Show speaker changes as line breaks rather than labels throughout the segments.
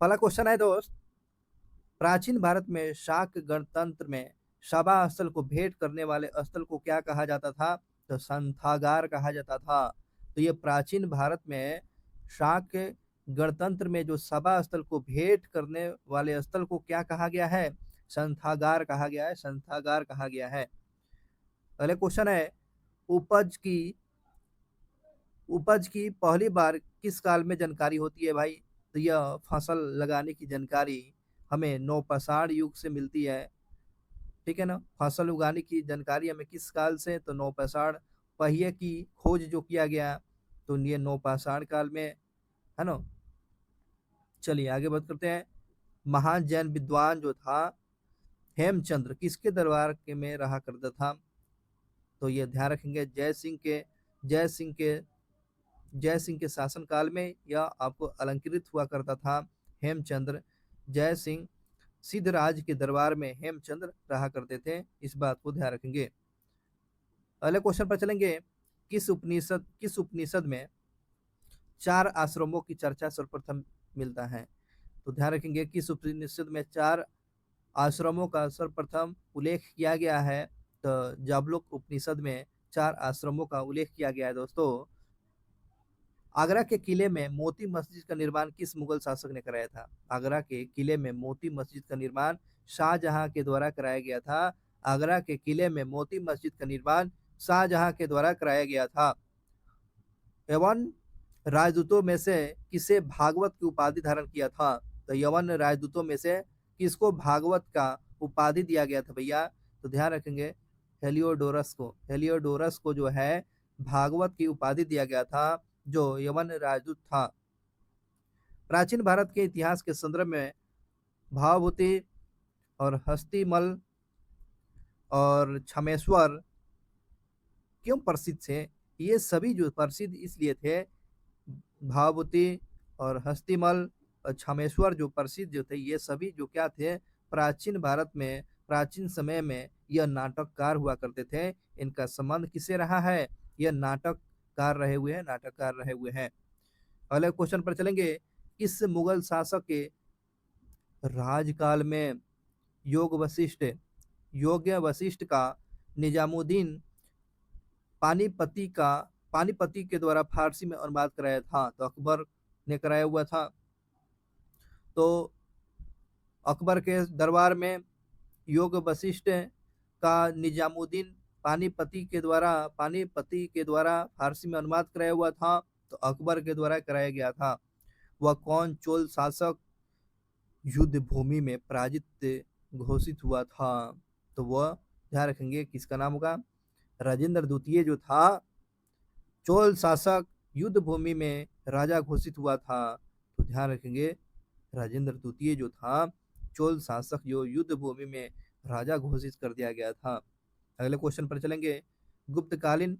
पहला क्वेश्चन है दोस्त, प्राचीन भारत में शाक गणतंत्र में सभा स्थल को भेंट करने वाले स्थल को क्या कहा जाता था? तो संथागार कहा जाता था। तो ये प्राचीन भारत में शाक गणतंत्र में जो सभा स्थल को भेंट करने वाले स्थल को क्या कहा गया है? संथागार कहा गया है, संथागार कहा गया है। अगले क्वेश्चन है, उपज की उपज की पहली बार किस काल में जानकारी होती है भाई? तो यह फसल लगाने की जानकारी हमें नौपाषाण युग से मिलती है। ठीक है ना, फसल उगाने की जानकारी हमें किस काल से? तो नौपाषाण। पहिए की खोज जो किया गया तो ये नौपाषाण काल में, है ना। चलिए आगे बात करते हैं। महान जैन विद्वान जो था हेमचंद्र किसके दरबार के में रहा करता था? तो ये ध्यान रखेंगे, जय सिंह के जय सिंह के शासन काल में यह आपको अलंकृत हुआ करता था। हेमचंद्र जय सिंह सिद्धराज के दरबार में हेमचंद्र रहा करते थे, इस बात को ध्यान रखेंगे। अगले क्वेश्चन पर चलेंगे, किस उपनिषद में चार आश्रमों की चर्चा सर्वप्रथम मिलता है? तो ध्यान रखेंगे, किस उपनिषद में चार आश्रमों का सर्वप्रथम उल्लेख किया गया है? तो जाबलुक उपनिषद में चार आश्रमों का उल्लेख किया गया है दोस्तों। आगरा के किले में मोती मस्जिद का निर्माण किस मुगल शासक ने कराया था? आगरा के किले में मोती मस्जिद का निर्माण शाहजहां के द्वारा कराया गया था। आगरा के किले में मोती मस्जिद का निर्माण शाहजहां के द्वारा कराया गया था। यवन राजदूतों में से किसे भागवत की उपाधि धारण किया था? तो यवन राजदूतों में से किसको भागवत का उपाधि दिया गया था भैया? तो ध्यान रखेंगे, हेलियोडोरस को जो है भागवत की उपाधि दिया गया था, जो यवन राजदूत था। प्राचीन भारत के इतिहास के संदर्भ में भावभूति और हस्तिमल और छमेश्वर क्यों प्रसिद्ध थे? ये सभी जो प्रसिद्ध इसलिए थे, भावभूति और हस्तिमल और छमेश्वर जो प्रसिद्ध जो थे, ये सभी जो क्या थे, प्राचीन भारत में प्राचीन समय में यह नाटककार हुआ करते थे। इनका संबंध किससे रहा है? यह नाटककार रहे हुए हैं। अगले क्वेश्चन पर चलेंगे, किस मुगल शासक के राजकाल में योग वशिष्ठ योग्य वशिष्ठ का निजामुद्दीन पानीपति का पानीपति के द्वारा फारसी में अनुवाद कराया था? तो अकबर ने कराया हुआ था। तो अकबर के दरबार में योग वशिष्ठ का निजामुद्दीन पानीपति के द्वारा फारसी में अनुवाद कराया हुआ था। तो अकबर के द्वारा कराया गया था। वह कौन चोल शासक युद्ध भूमि में पराजित घोषित हुआ था? तो वह ध्यान रखेंगे, किसका नाम होगा? राजेंद्र द्वितीय जो था चोल शासक युद्ध भूमि में राजा घोषित हुआ था। तो ध्यान रखेंगे, राजेंद्र द्वितीय जो था चोल शासक जो युद्ध भूमि में राजा घोषित कर दिया गया था। अगले क्वेश्चन पर चलेंगे, गुप्तकालीन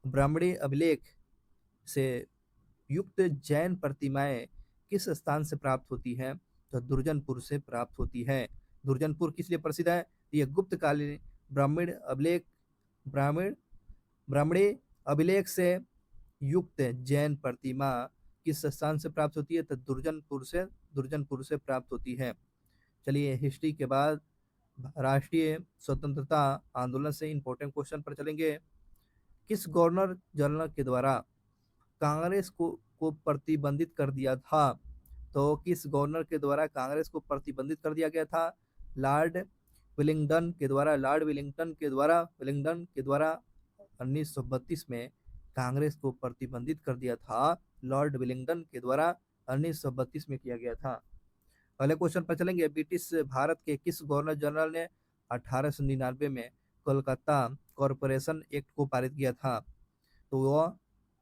ब्राह्मणी अभिलेख से युक्त जैन प्रतिमाएं किस स्थान से प्राप्त होती है? तो दुर्जनपुर से प्राप्त होती है। दुर्जनपुर किस लिए प्रसिद्ध है? यह गुप्तकालीन ब्राह्मण अभिलेख ब्राह्मण ब्राह्मणी अभिलेख से युक्त जैन प्रतिमा किस स्थान से प्राप्त होती है? तो दुर्जनपुर से प्राप्त होती है। चलिए हिस्ट्री के बाद राष्ट्रीय स्वतंत्रता आंदोलन से इंपॉर्टेंट क्वेश्चन पर चलेंगे। किस गवर्नर जनरल के द्वारा कांग्रेस को प्रतिबंधित कर दिया था? तो किस गवर्नर के द्वारा कांग्रेस को प्रतिबंधित कर दिया गया था? लॉर्ड विलिंगटन के द्वारा 1932 में कांग्रेस को प्रतिबंधित कर दिया था। लॉर्ड विलिंगटन के द्वारा 1932 में किया गया था। अगले क्वेश्चन पर चलेंगे, ब्रिटिश भारत के किस गवर्नर जनरल ने 1899 में कोलकाता कॉरपोरेशन एक्ट को पारित किया था? तो वह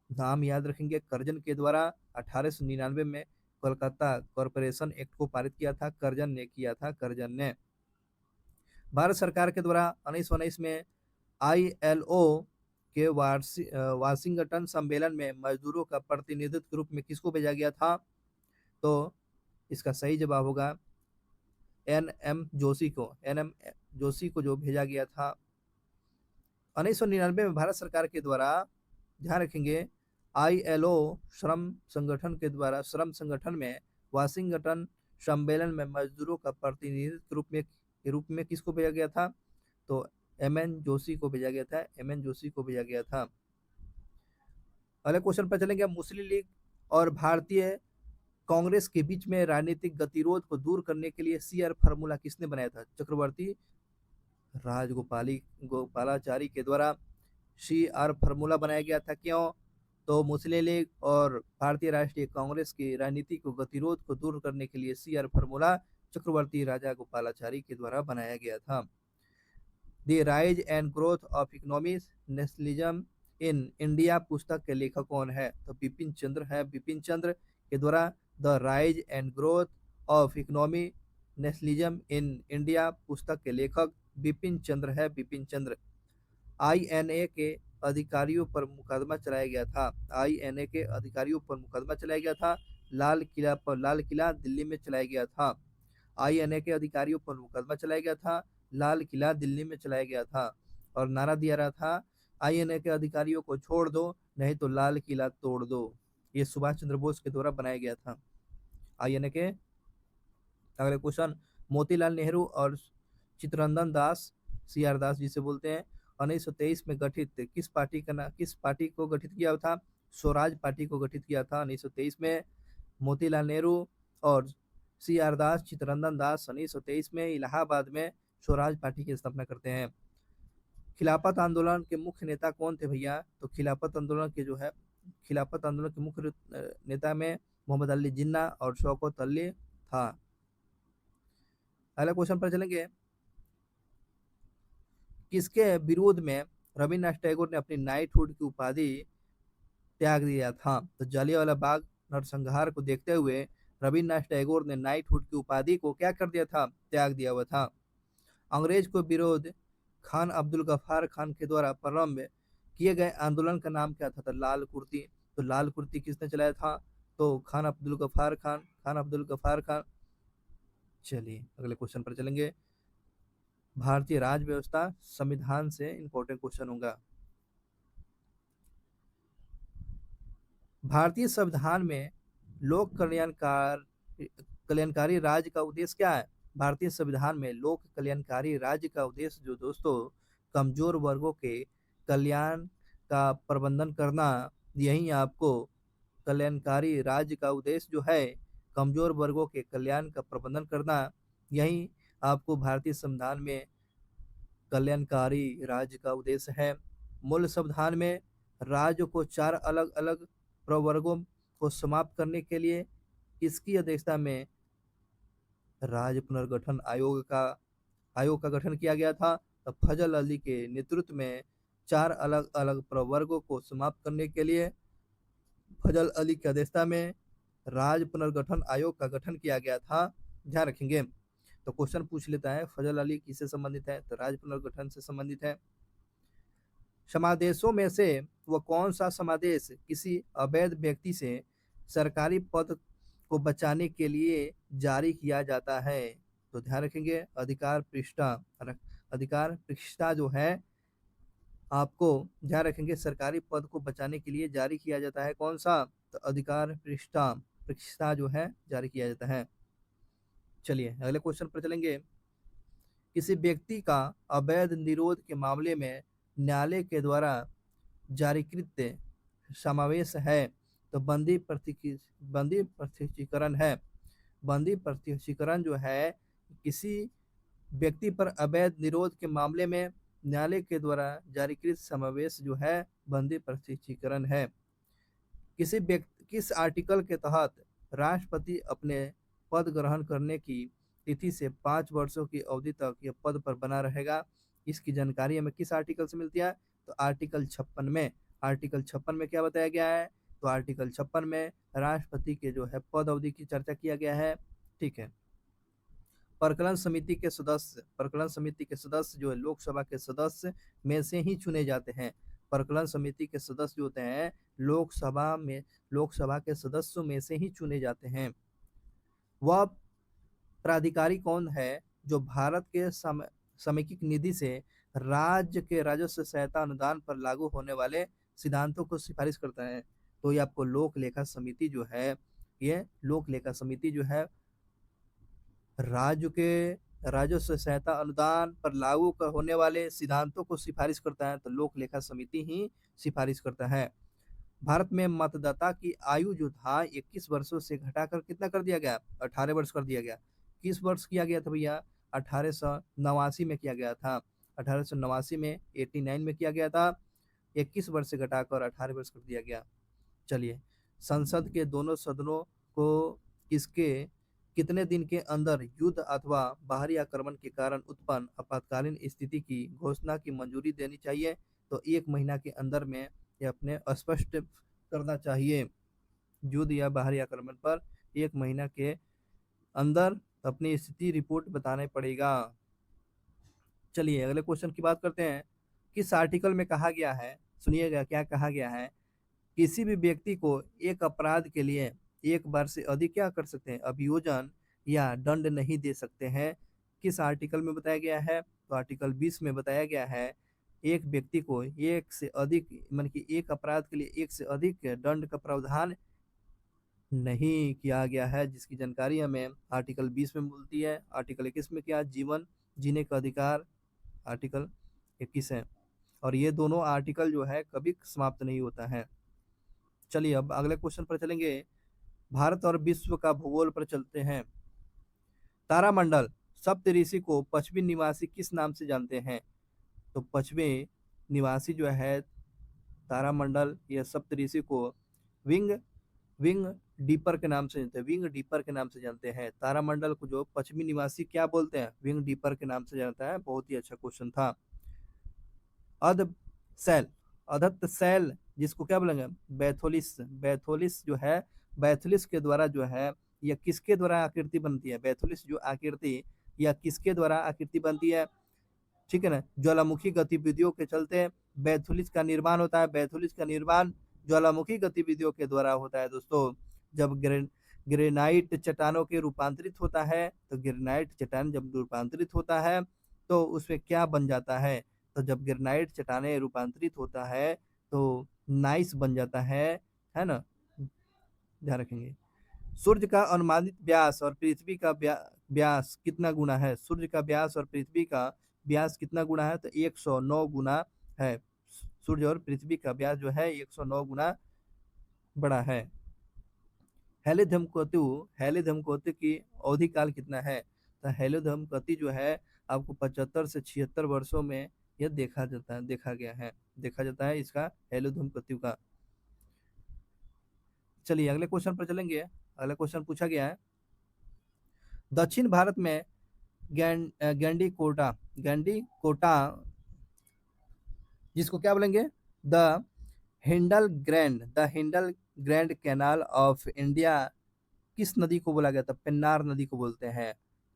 नाम याद रखेंगे, कर्जन के द्वारा 1899 में कोलकाता कॉरपोरेशन एक्ट को पारित किया था। कर्जन ने। भारत सरकार के द्वारा 1919 में ILO के वाशिंगटन सम्मेलन में मजदूरों का प्रतिनिधित्व के रूप में किसको भेजा गया था? तो इसका सही जवाब होगा NM जोशी को जो भेजा गया था। 1999 में भारत सरकार के द्वारा, ध्यान रखेंगे, ILO श्रम संगठन में वाशिंगटन सम्मेलन में मजदूरों का प्रतिनिधित्व के रूप में किसको भेजा गया था? तो एम एन जोशी को भेजा गया था, एम एन जोशी को भेजा गया था। अगले क्वेश्चन पर चलेंगे। मुस्लिम लीग और भारतीय कांग्रेस के बीच में राजनीतिक गतिरोध को दूर करने के लिए सीआर फार्मूला किसने बनाया था? चक्रवर्ती गोपालाचारी के द्वारा सीआर फार्मूला बनाया गया था। क्यों? तो मुस्लिम लीग और भारतीय राष्ट्रीय कांग्रेस की राजनीति को गतिरोध को दूर करने के लिए सीआर फार्मूला चक्रवर्ती राजा गोपालाचारी के द्वारा बनाया गया था। The rise and growth of economic nationalism in India पुस्तक के लेखक कौन है? तो बिपिन चंद्र है। बिपिन चंद्र के द्वारा the rise and growth of economic nationalism in India पुस्तक के लेखक बिपिन चंद्र है, बिपिन चंद्र। आईएनए के अधिकारियों पर मुकदमा चलाया गया था। आईएनए के अधिकारियों पर मुकदमा चलाया गया था। लाल किला दिल्ली में चलाया गया था। आईएनए के अधिकारियों पर मुकदमा चलाया गया था, लाल किला दिल्ली में चलाया गया था। और नारा दिया रहा था, आईएनए के अधिकारियों को छोड़ दो, नहीं तो लाल किला तोड़ दो। ये सुभाष चंद्र बोस के द्वारा बनाया गया था आईएनए के। अगले क्वेश्चन। मोतीलाल नेहरू और चित्तरंजन दास, सीआर दास जिसे बोलते हैं, 1923 में गठित किस पार्टी को गठित किया था? स्वराज पार्टी को गठित किया था 1923 में। मोतीलाल नेहरू और सीआर दास, चित्तरंजन दास 1923 में इलाहाबाद में स्वराज पार्टी की स्थापना करते हैं। खिलाफत आंदोलन के मुख्य नेता कौन थे भैया? तो खिलाफत आंदोलन के मुख्य नेता में मोहम्मद अली जिन्ना और शौकत अली था। अगला क्वेश्चन पर चलेंगे। किसके विरोध में रविन्द्रनाथ टैगोर ने अपनी नाइटहुड की उपाधि त्याग दिया था? तो जलियांवाला बाग नरसंहार को देखते हुए रविन्द्रनाथ टैगोर ने नाइटहुड की उपाधि को क्या कर दिया था? त्याग दिया हुआ था। अंग्रेज को विरोध खान अब्दुल गफ्फार खान के द्वारा प्रारंभ किए गए आंदोलन का नाम क्या था? तो लाल कुर्ती। तो लाल कुर्ती किसने चलाया था? तो खान अब्दुल गफ्फार खान। चलिए अगले क्वेश्चन पर चलेंगे। भारतीय राज व्यवस्था संविधान से इंपॉर्टेंट क्वेश्चन होगा। भारतीय संविधान में लोक कल्याणकारी राज्य का उद्देश्य क्या है? भारतीय संविधान में लोक कल्याणकारी राज्य का उद्देश्य जो दोस्तों कमजोर वर्गों के कल्याण का प्रबंधन करना, यही आपको कल्याणकारी राज्य का उद्देश्य जो है कमजोर वर्गों के कल्याण का प्रबंधन करना, यही आपको भारतीय संविधान में कल्याणकारी राज्य का उद्देश्य है। मूल संविधान में राज्य को 4 अलग अलग प्रवर्गों को समाप्त करने के लिए इसकी अध्यक्षता में राज्य पुनर्गठन आयोग का गठन किया गया था। तो फजल अली के नेतृत्व में 4 अलग अलग प्रवर्गों को समाप्त करने के लिए फजल अली की अध्यक्षता में राज्य पुनर्गठन आयोग का गठन किया गया था। ध्यान रखेंगे। तो क्वेश्चन पूछ लेता है, फजल अली किससे संबंधित है? तो राज्य पुनर्गठन से संबंधित है। समादेशों में से वह कौन सा समादेश किसी अवैध व्यक्ति से सरकारी पद को बचाने के लिए जारी किया जाता है? तो ध्यान रखेंगे, अधिकार पृष्ठा जो है आपको ध्यान रखेंगे, सरकारी पद को बचाने के लिए जारी किया जाता है। कौन सा? तो अधिकार पृष्ठा जो है जारी किया जाता है। चलिए अगले क्वेश्चन पर चलेंगे। किसी व्यक्ति का अवैध निरोध के मामले में न्यायालय के द्वारा जारीकृत समावेश है तो बंदी प्रत्यक्षीकरण है। बंदी प्रत्यक्षीकरण जो है किसी व्यक्ति पर अवैध निरोध के मामले में न्यायालय के द्वारा जारीकृत समावेश जो है बंदी प्रत्यक्षीकरण है। किस आर्टिकल के तहत राष्ट्रपति अपने पद ग्रहण करने की तिथि से 5 वर्षों की अवधि तक यह पद पर बना रहेगा? इसकी जानकारी हमें किस आर्टिकल से मिलती है? तो आर्टिकल 56 में। आर्टिकल 56 में क्या बताया गया है? तो आर्टिकल 56 में राष्ट्रपति के जो है पद अवधि की चर्चा किया गया है। ठीक है। प्रकलन समिति के सदस्य जो है लोकसभा के सदस्य में से ही चुने जाते हैं। प्रकलन समिति के सदस्य जो होते हैं लोकसभा के सदस्यों में से ही चुने जाते हैं। वह प्राधिकारी कौन है जो भारत के समेकित निधि से राज्य के राजस्व सहायता अनुदान पर लागू होने वाले सिद्धांतों को सिफारिश करता है? तो ये आपको लोक लेखा समिति जो है राज्य के राजस्व सहायता अनुदान पर लागू होने वाले सिद्धांतों को सिफारिश करता है, तो लोक लेखा समिति ही सिफारिश करता है। भारत में मतदाता की आयु जो था 21 वर्षों से घटाकर कितना कर दिया गया, 18 वर्ष कर दिया गया। किस वर्ष किया गया था भैया, 1889 में किया गया था। 1889 में 89 में किया गया था। 21 वर्ष से घटाकर 18 वर्ष कर दिया गया। चलिए, संसद के दोनों सदनों को इसके कितने दिन के अंदर युद्ध अथवा बाहरी आक्रमण के कारण उत्पन्न आपातकालीन स्थिति की घोषणा की मंजूरी देनी चाहिए, तो 1 महीना के अंदर में ये अपने स्पष्ट करना चाहिए। युद्ध या बाहरी आक्रमण पर 1 महीना के अंदर अपनी स्थिति रिपोर्ट बताना पड़ेगा। चलिए अगले क्वेश्चन की बात करते हैं। किस आर्टिकल में कहा गया है, सुनिएगा क्या कहा गया है। किसी भी व्यक्ति को एक अपराध के लिए एक बार से अधिक क्या कर सकते हैं, अभियोजन या दंड नहीं दे सकते हैं। किस आर्टिकल में बताया गया है, तो आर्टिकल 20 में बताया गया है एक व्यक्ति को एक से अधिक मतलब कि एक अपराध के लिए एक से अधिक दंड का प्रावधान नहीं किया गया है, जिसकी जानकारी हमें आर्टिकल 20 में मिलती है। आर्टिकल 21 में क्या, जीवन जीने का अधिकार, आर्टिकल 21 है। और ये दोनों आर्टिकल जो है कभी समाप्त नहीं होता है। चलिए अब अगले क्वेश्चन पर चलेंगे। भारत और विश्व का भूगोल पर चलते हैं। तारामंडल सप्तऋषि को पश्चिमी निवासी किस नाम से जानते हैं, तो पश्चिमी निवासी जो है तारामंडल या सप्तऋषि को विंग विंग डीपर के नाम से जानते हैं। विंग डीपर के नाम से जानते हैं तारामंडल को, जो पश्चिमी निवासी क्या बोलते हैं, विंग डीपर के नाम से जानता है। बहुत ही अच्छा क्वेश्चन था। अध सेल अधत्त सेल जिसको क्या बोलेंगे, बैथोलिस। बैथोलिस जो है, बैथोलिस के द्वारा जो है यह किसके द्वारा आकृति बनती है, बैथोलिस जो आकृति या किसके द्वारा आकृति बनती है, ठीक है ना। ज्वालामुखी गतिविधियों के चलते बैथोलिस का निर्माण होता है। बैथोलिस का निर्माण ज्वालामुखी गतिविधियों के द्वारा होता है दोस्तों। जब ग्रेनाइट चट्टानों के रूपांतरित होता है, तो ग्रेनाइट चट्टान जब रूपांतरित होता है तो उसमें क्या बन जाता है, तो जब ग्रेनाइट चट्टाने रूपांतरित होता है तो नाइस बन जाता है ना, ध्यान रखेंगे। सूर्य का अनुमानित व्यास और पृथ्वी का व्यास कितना गुना है, सूर्य का व्यास और पृथ्वी का व्यास कितना गुना है, तो 109 गुना है। सूर्य और पृथ्वी का व्यास जो है 109 गुना बड़ा है। हेले धूमकेतु की अवधि काल कितना है, तो हेले धूमकेतु जो है आपको 75 से 76 वर्षों में यह देखा जाता है इसका हेले धूमकेतु का। चलिए अगले क्वेश्चन पर चलेंगे। अगला क्वेश्चन पूछा गया है, दक्षिण भारत में गैंडी कोटा जिसको क्या बोलेंगे, the Hindle canal of India किस नदी को बोला गया था, पेन्नार नदी को बोलते हैं।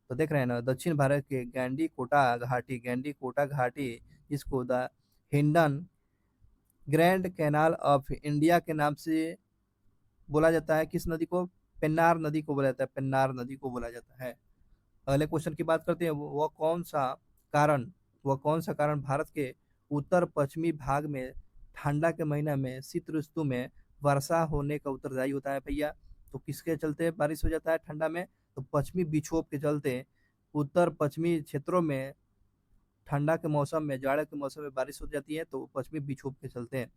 तो देख रहे हैं ना, दक्षिण भारत के गैंडी कोटा घाटी जिसको the Hindon grand canal of India के नाम से बोला जाता है, किस नदी को, पेन्नार नदी को बोला जाता है, पेन्नार नदी को बोला जाता है। अगले क्वेश्चन की बात करते हैं। वह कौन सा कारण भारत के उत्तर पश्चिमी भाग में ठंडा के महीना में शीत ऋतु में वर्षा होने का उत्तरदायी होता है भैया, तो किसके चलते बारिश हो जाता है ठंडा में, तो पश्चिमी विक्षोभ के चलते उत्तर पश्चिमी क्षेत्रों में ठंडा के मौसम में, जाड़े के मौसम में बारिश हो जाती है, तो पश्चिमी विक्षोभ के चलते।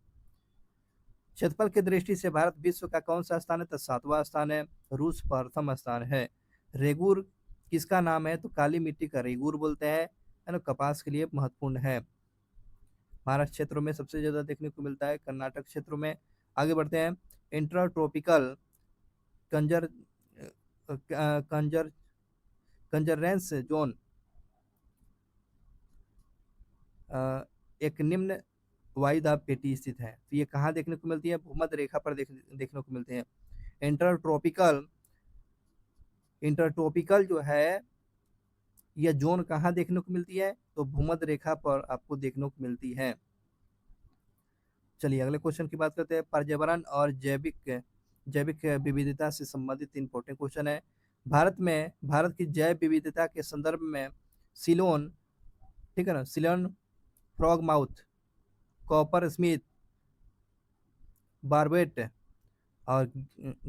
क्षेत्रफल की दृष्टि से भारत विश्व का कौन सा स्थान है, तो 7वां स्थान है। रूस प्रथम स्थान है। रेगुर किसका नाम है, तो काली मिट्टी का रेगुर बोलते हैं, है ना, कपास के लिए महत्वपूर्ण है। महाराष्ट्र क्षेत्रों में सबसे ज्यादा देखने को मिलता है, कर्नाटक क्षेत्रों में। आगे बढ़ते हैं। इंट्राट्रॉपिकल कंजर कंजर कंजरेंस जोन एक निम्न वायुदाब पेटी स्थित है, तो ये कहाँ देखने को मिलती है, भूमध्य रेखा पर देखने को मिलते हैं। इंटरट्रॉपिकल इंटरट्रॉपिकल जो है यह जोन कहाँ देखने को मिलती है, तो भूमध्य रेखा पर आपको देखने को मिलती है। चलिए अगले क्वेश्चन की बात करते हैं। पर्यावरण और जैविक विविधता से संबंधित इंपॉर्टेंट क्वेश्चन है। भारत की जैव विविधता के संदर्भ में सिलोन, ठीक है ना, Ceylon frog mouth, copper smith, barbet और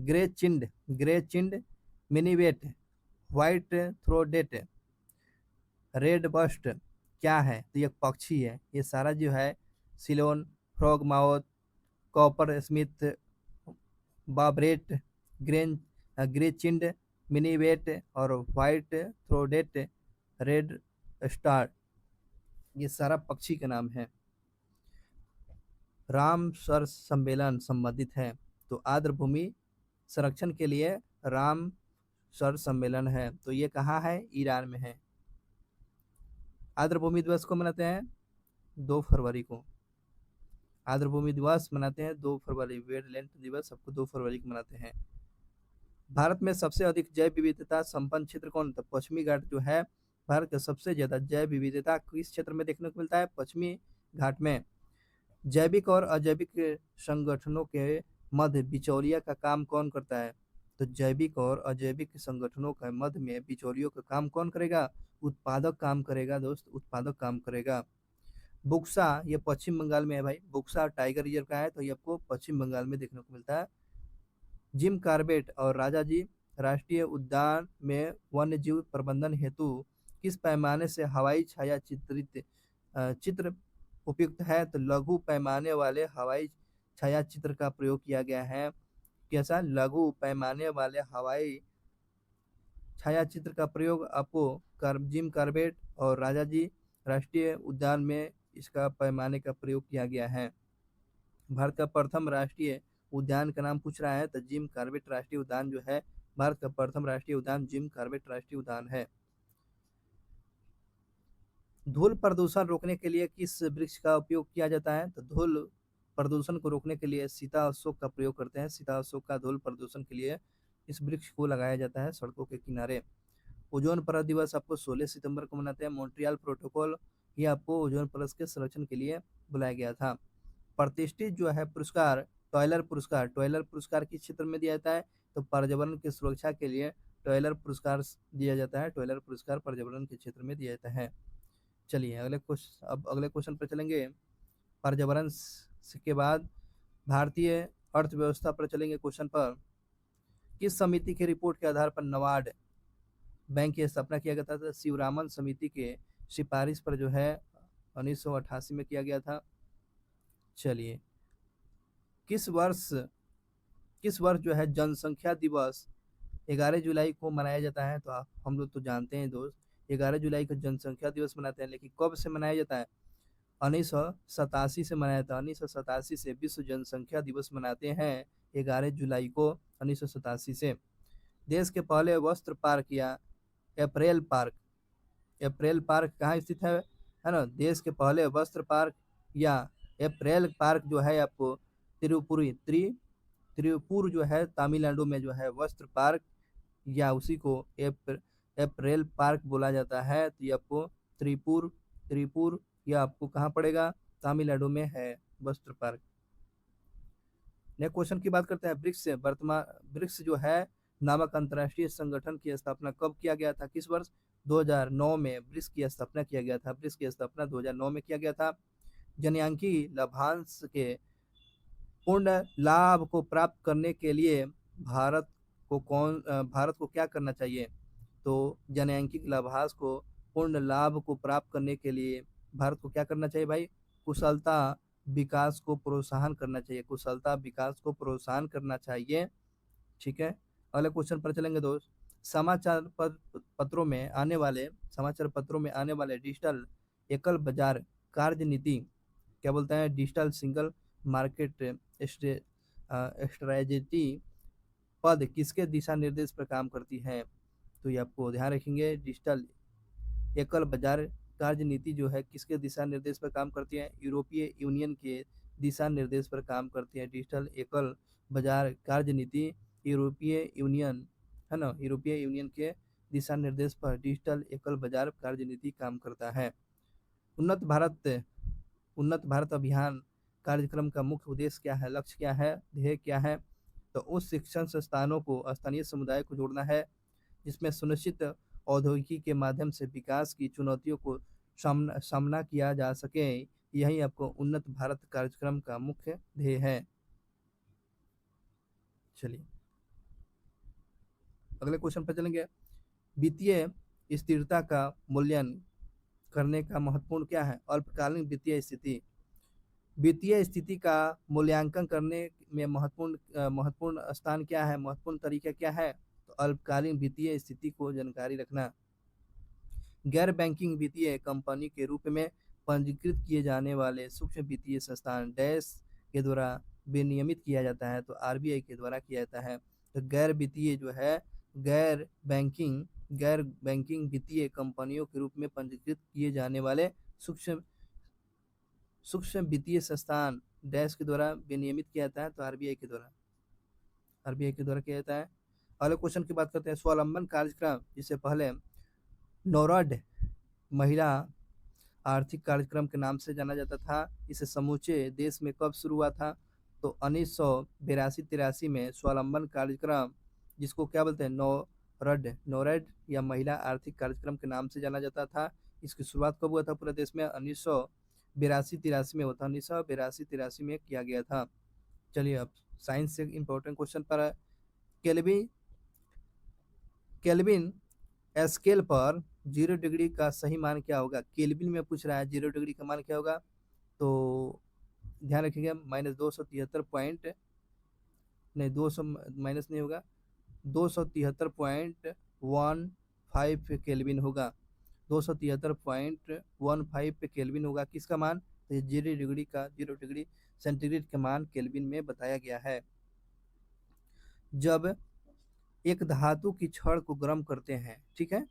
grey chinned minivet white throated red bust क्या है? तो ये पक्षी है। ये सारा जो है Ceylon, frog mouth, copper smith, barbet, ग्रेन ग्रे चिंड, मिनीवेट और व्हाइट थ्रोडेट रेड स्टार, ये सारा पक्षी का नाम है। रामसर सम्मेलन संबंधित है। तो आर्द्र भूमि संरक्षण के लिए रामसर सम्मेलन है, तो ये कहाँ है? ईरान में है। आर्द्र भूमि दिवस को मनाते हैं 2 फरवरी को। आर्द्र भूमि दिवस मनाते हैं 2 फरवरी। वेटलैंड दिवस सबको 2 फरवरी को मनाते हैं। भारत में सबसे अधिक जैव विविधता संपन्न क्षेत्र कौन? तो पश्चिमी घाट जो है भारत का सबसे ज्यादा जैव विविधता किस क्षेत्र में देखने को मिलता है? पश्चिमी घाट में। जैविक और अजैविक संगठनों के मध्य बिचौलिया का काम कौन करता है? तो जैविक और अजैविक संगठनों के मध्य में बिचौलियों का काम कौन करेगा? उत्पादक काम करेगा दोस्त, उत्पादक काम करेगा। बुक्सा ये पश्चिम बंगाल में है भाई। बुक्सा टाइगर रिजर्व का है, तो ये आपको पश्चिम बंगाल में देखने को मिलता है। जिम कार्बेट और राजाजी राष्ट्रीय उद्यान में वन्य जीव प्रबंधन हेतु किस पैमाने से हवाई छाया चित्र उपयुक्त है? तो लघु पैमाने वाले हवाई छाया चित्र का प्रयोग किया गया है। कैसा? लघु पैमाने वाले हवाई छाया चित्र का प्रयोग आपको जिम कार्बेट और राजाजी राष्ट्रीय उद्यान में इसका पैमाने का प्रयोग किया गया है। भारत का प्रथम राष्ट्रीय उद्यान का नाम पूछ रहा है, तो जिम कार्बेट राष्ट्रीय उद्यान जो है भारत का प्रथम राष्ट्रीय उद्यान जिम कार्बेट राष्ट्रीय उद्यान है। धूल प्रदूषण रोकने के लिए किस वृक्ष का उपयोग किया जाता है? तो धूल प्रदूषण को रोकने के लिए सीता अशोक का प्रयोग करते हैं। सीता अशोक का धूल प्रदूषण के लिए इस वृक्ष को लगाया जाता है सड़कों के किनारे। ओजोन परत दिवस आपको 16 सितंबर को मनाते हैं। मॉन्ट्रियल प्रोटोकॉल ये आपको ओजोन परत के संरक्षण के लिए बुलाया गया था। प्रतिष्ठित जो है पुरस्कार टॉयलर पुरस्कार किस क्षेत्र में दिया जाता है? तो पर्यावरण की सुरक्षा के लिए टॉयलर पुरस्कार दिया जाता है। टॉयलर पुरस्कार पर्यावरण के क्षेत्र में दिया जाता है। चलिए अगले क्वेश्चन पर चलेंगे। पर्यावरण के बाद भारतीय अर्थव्यवस्था पर चलेंगे क्वेश्चन पर। किस समिति की रिपोर्ट के आधार पर नबार्ड बैंक की स्थापना किया गया था? शिवरामन समिति के सिफारिश पर जो है 1988 में किया गया था। चलिए किस वर्ष जो है जनसंख्या दिवस 11 जुलाई को मनाया जाता है? तो हम लोग तो जानते हैं दोस्त 11 जुलाई को जनसंख्या दिवस मनाते हैं, लेकिन कब से मनाया जाता है? 1987 से मनाया था। 1987 से विश्व जनसंख्या दिवस मनाते हैं 11 जुलाई को 1987 से। देश के पहले वस्त्र पार्क या अप्रैल पार्क कहाँ स्थित है ना? देश के पहले वस्त्र पार्क या अप्रैल पार्क जो है आपको तिरुपुर जो है तमिलनाडु में जो है वस्त्र पार्क या उसी को अप्रैल पार्क बोला जाता है। तो ये आपको त्रिपुर या आपको कहाँ पड़ेगा? तमिलनाडु में है वस्त्र पार्क। नेक्स्ट क्वेश्चन की बात करते हैं। ब्रिक्स जो है नामक अंतर्राष्ट्रीय संगठन की स्थापना कब किया गया था? किस वर्ष? 2009 में ब्रिक्स की स्थापना किया गया था। ब्रिक्स की स्थापना 2009 में किया गया था। जनयांकी लाभांश के पूर्ण लाभ को प्राप्त करने के लिए भारत को क्या करना चाहिए? तो जनयांकित लाभांश को पूर्ण लाभ को प्राप्त करने के लिए भारत को क्या करना चाहिए भाई? कुशलता विकास को प्रोत्साहन करना चाहिए। कुशलता विकास को प्रोत्साहन करना चाहिए। ठीक है, अगले क्वेश्चन पर चलेंगे दोस्त। पत्रों में आने वाले डिजिटल एकल बाजार कार्य नीति क्या बोलते हैं? डिजिटल सिंगल मार्केट स्ट्रेटेजी पद किसके दिशा निर्देश पर काम करती है? तो ये आपको ध्यान रखेंगे। डिजिटल एकल बाजार कार्य नीति जो है किसके दिशा निर्देश पर काम करती है? यूरोपीय यूनियन के दिशा निर्देश पर काम करती है। डिजिटल एकल बाजार कार्य नीति यूरोपीय यूनियन है ना, यूरोपीय यूनियन के दिशा निर्देश पर डिजिटल एकल बाजार कार्य नीति काम करता है। उन्नत भारत अभियान कार्यक्रम का मुख्य उद्देश्य क्या है? लक्ष्य क्या है? ध्येय क्या है? तो उस शिक्षण संस्थानों को स्थानीय समुदाय को जोड़ना है जिसमें सुनिश्चित औद्योगिकी के माध्यम से विकास की चुनौतियों को सामना किया जा सके। यही आपको उन्नत भारत कार्यक्रम का मुख्य ध्येय है। चलिए अगले क्वेश्चन पर चलेंगे। वित्तीय स्थिरता का मूल्यांकन करने का महत्वपूर्ण क्या है? अल्पकालीन वित्तीय स्थिति। वित्तीय स्थिति का मूल्यांकन करने में महत्वपूर्ण स्थान क्या है, महत्वपूर्ण तरीका क्या है? तो अल्पकालीन वित्तीय स्थिति को जानकारी रखना। गैर बैंकिंग वित्तीय कंपनी के रूप में पंजीकृत किए जाने वाले सूक्ष्म वित्तीय संस्थान डैश के द्वारा विनियमित किया जाता है, तो आरबीआई के द्वारा किया जाता है। तो गैर वित्तीय जो है, गैर गैर बैंकिंग वित्तीय कंपनियों के रूप में पंजीकृत किए जाने वाले सूक्ष्म सूक्ष्म वित्तीय संस्थान डैश के द्वारा विनियमित किया जाता है, तो आरबीआई के द्वारा किया जाता है। अगले क्वेश्चन की बात करते हैं। स्वावलंबन कार्यक्रम, जिससे पहले नॉर्ड महिला आर्थिक कार्यक्रम के नाम से जाना जाता था, इसे समूचे देश में कब शुरू हुआ था? तो 1982-83 में स्वावलंबन कार्यक्रम, जिसको क्या बोलते हैं, नोरेड या महिला आर्थिक कार्यक्रम के नाम से जाना जाता था, इसकी शुरुआत कब हुआ था पूरे देश में? 1982-83 में हुआ था, 1982-83 में किया गया था। चलिए अब साइंस से इंपॉर्टेंट क्वेश्चन पर। केल्विन केल्विन स्केल पर 0 डिग्री का सही मान क्या होगा? केल्विन में पूछ रहा है, 0 डिग्री का मान क्या होगा? तो ध्यान रखिएगा, -273 पॉइंट नहीं, 200 माइनस नहीं होगा, 273.15 केल्विन होगा। 273.15 केल्विन होगा किसका मान? तो ये 0 डिग्री सेंटीग्रेड का मान केल्विन में बताया गया है। जब एक धातु की छड़ को गर्म करते हैं, ठीक है,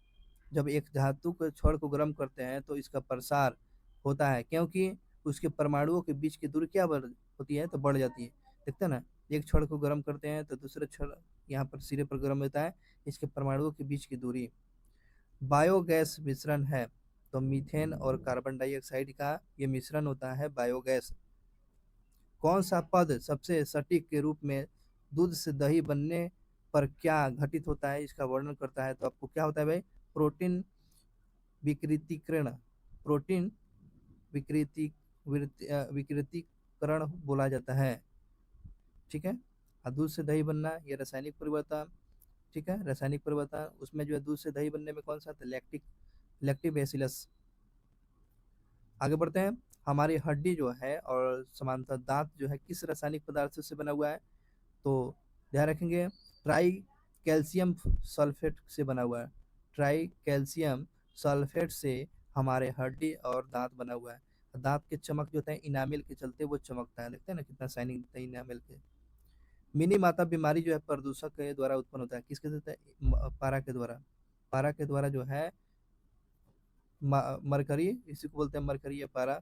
जब एक धातु के छड़ को गर्म करते हैं तो इसका प्रसार होता है, क्योंकि उसके परमाणुओं के बीच की दूरी क्या होती है? तो बढ़ जाती है। देखते हैं ना, एक छड़ को गर्म करते हैं तो दूसरे छड़ यहाँ पर सिरे पर गर्म होता है, इसके परमाणुओं के बीच की दूरी। बायोगैस मिश्रण है, तो मीथेन और कार्बन डाइऑक्साइड का ये मिश्रण होता है बायोगैस। कौन सा पद सबसे सटीक के रूप में दूध से दही बनने पर क्या घटित होता है, इसका वर्णन करता है? तो आपको क्या होता है भाई? प्रोटीन विकृतीकरण, प्रोटीन विकृतीकरण बोला जाता है, ठीक है। और दूध से दही बनना, ये रासायनिक परिवर्तन, ठीक है, रासायनिक परिवर्तन। उसमें जो है दूध से दही बनने में कौन सा था? लैक्टिबैसिलस। आगे बढ़ते हैं। हमारी हड्डी जो है और समांतर दांत जो है किस रासायनिक पदार्थ से बना हुआ है? तो ध्यान रखेंगे, ट्राई कैल्शियम सल्फेट से बना हुआ है। ट्राई कैल्शियम सल्फेट से हमारे हड्डी और दांत बना हुआ है। दांत के चमक जो होता है इनामिल के चलते वो चमकता है, देखते हैं ना कितना शाइनिंग दिखता है इनामिल के। मिनी माता बीमारी जो है प्रदूषक के द्वारा उत्पन्न होता है, किसके देता है? पारा के द्वारा। पारा के द्वारा जो है मरकरी, इसी को बोलते हैं मरकरी या पारा,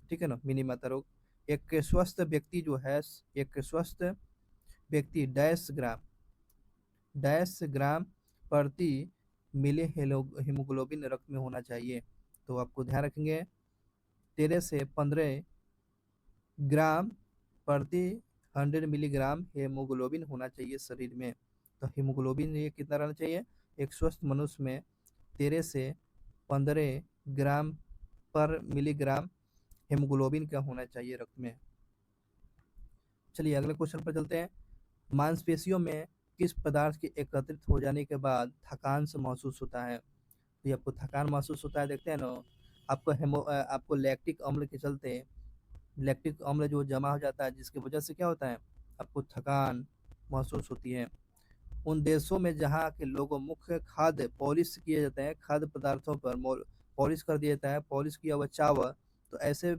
ठीक है ना। मिनी माता रोग। एक स्वस्थ व्यक्ति जो है, एक स्वस्थ व्यक्ति डैश ग्राम प्रति मिली हीमोग्लोबिन रक्त में होना चाहिए। तो आपको ध्यान रखेंगे 13 से 15 ग्राम प्रति 100 मिलीग्राम हीमोग्लोबिन होना चाहिए शरीर में। तो हीमोग्लोबिन ये कितना रहना चाहिए एक स्वस्थ मनुष्य में? 13 से 15 ग्राम पर मिलीग्राम हीमोग्लोबिन का होना चाहिए रक्त में। चलिए अगले क्वेश्चन पर चलते हैं। मांसपेशियों में किस पदार्थ के एकत्रित हो जाने के बाद थकान से महसूस होता है? तो ये आपको थकान महसूस होता है, देखते हैं ना, आपको लैक्टिक अम्ल के चलते, लैक्टिक अम्ल जो जमा हो जाता है जिसकी वजह से क्या होता है? आपको थकान महसूस होती है। उन देशों में जहाँ के लोगों मुख्य खाद्य पॉलिश किए जाते हैं, खाद्य पदार्थों पर पॉलिश कर दिया जाता है, पॉलिश किया हुआ चावल, तो ऐसे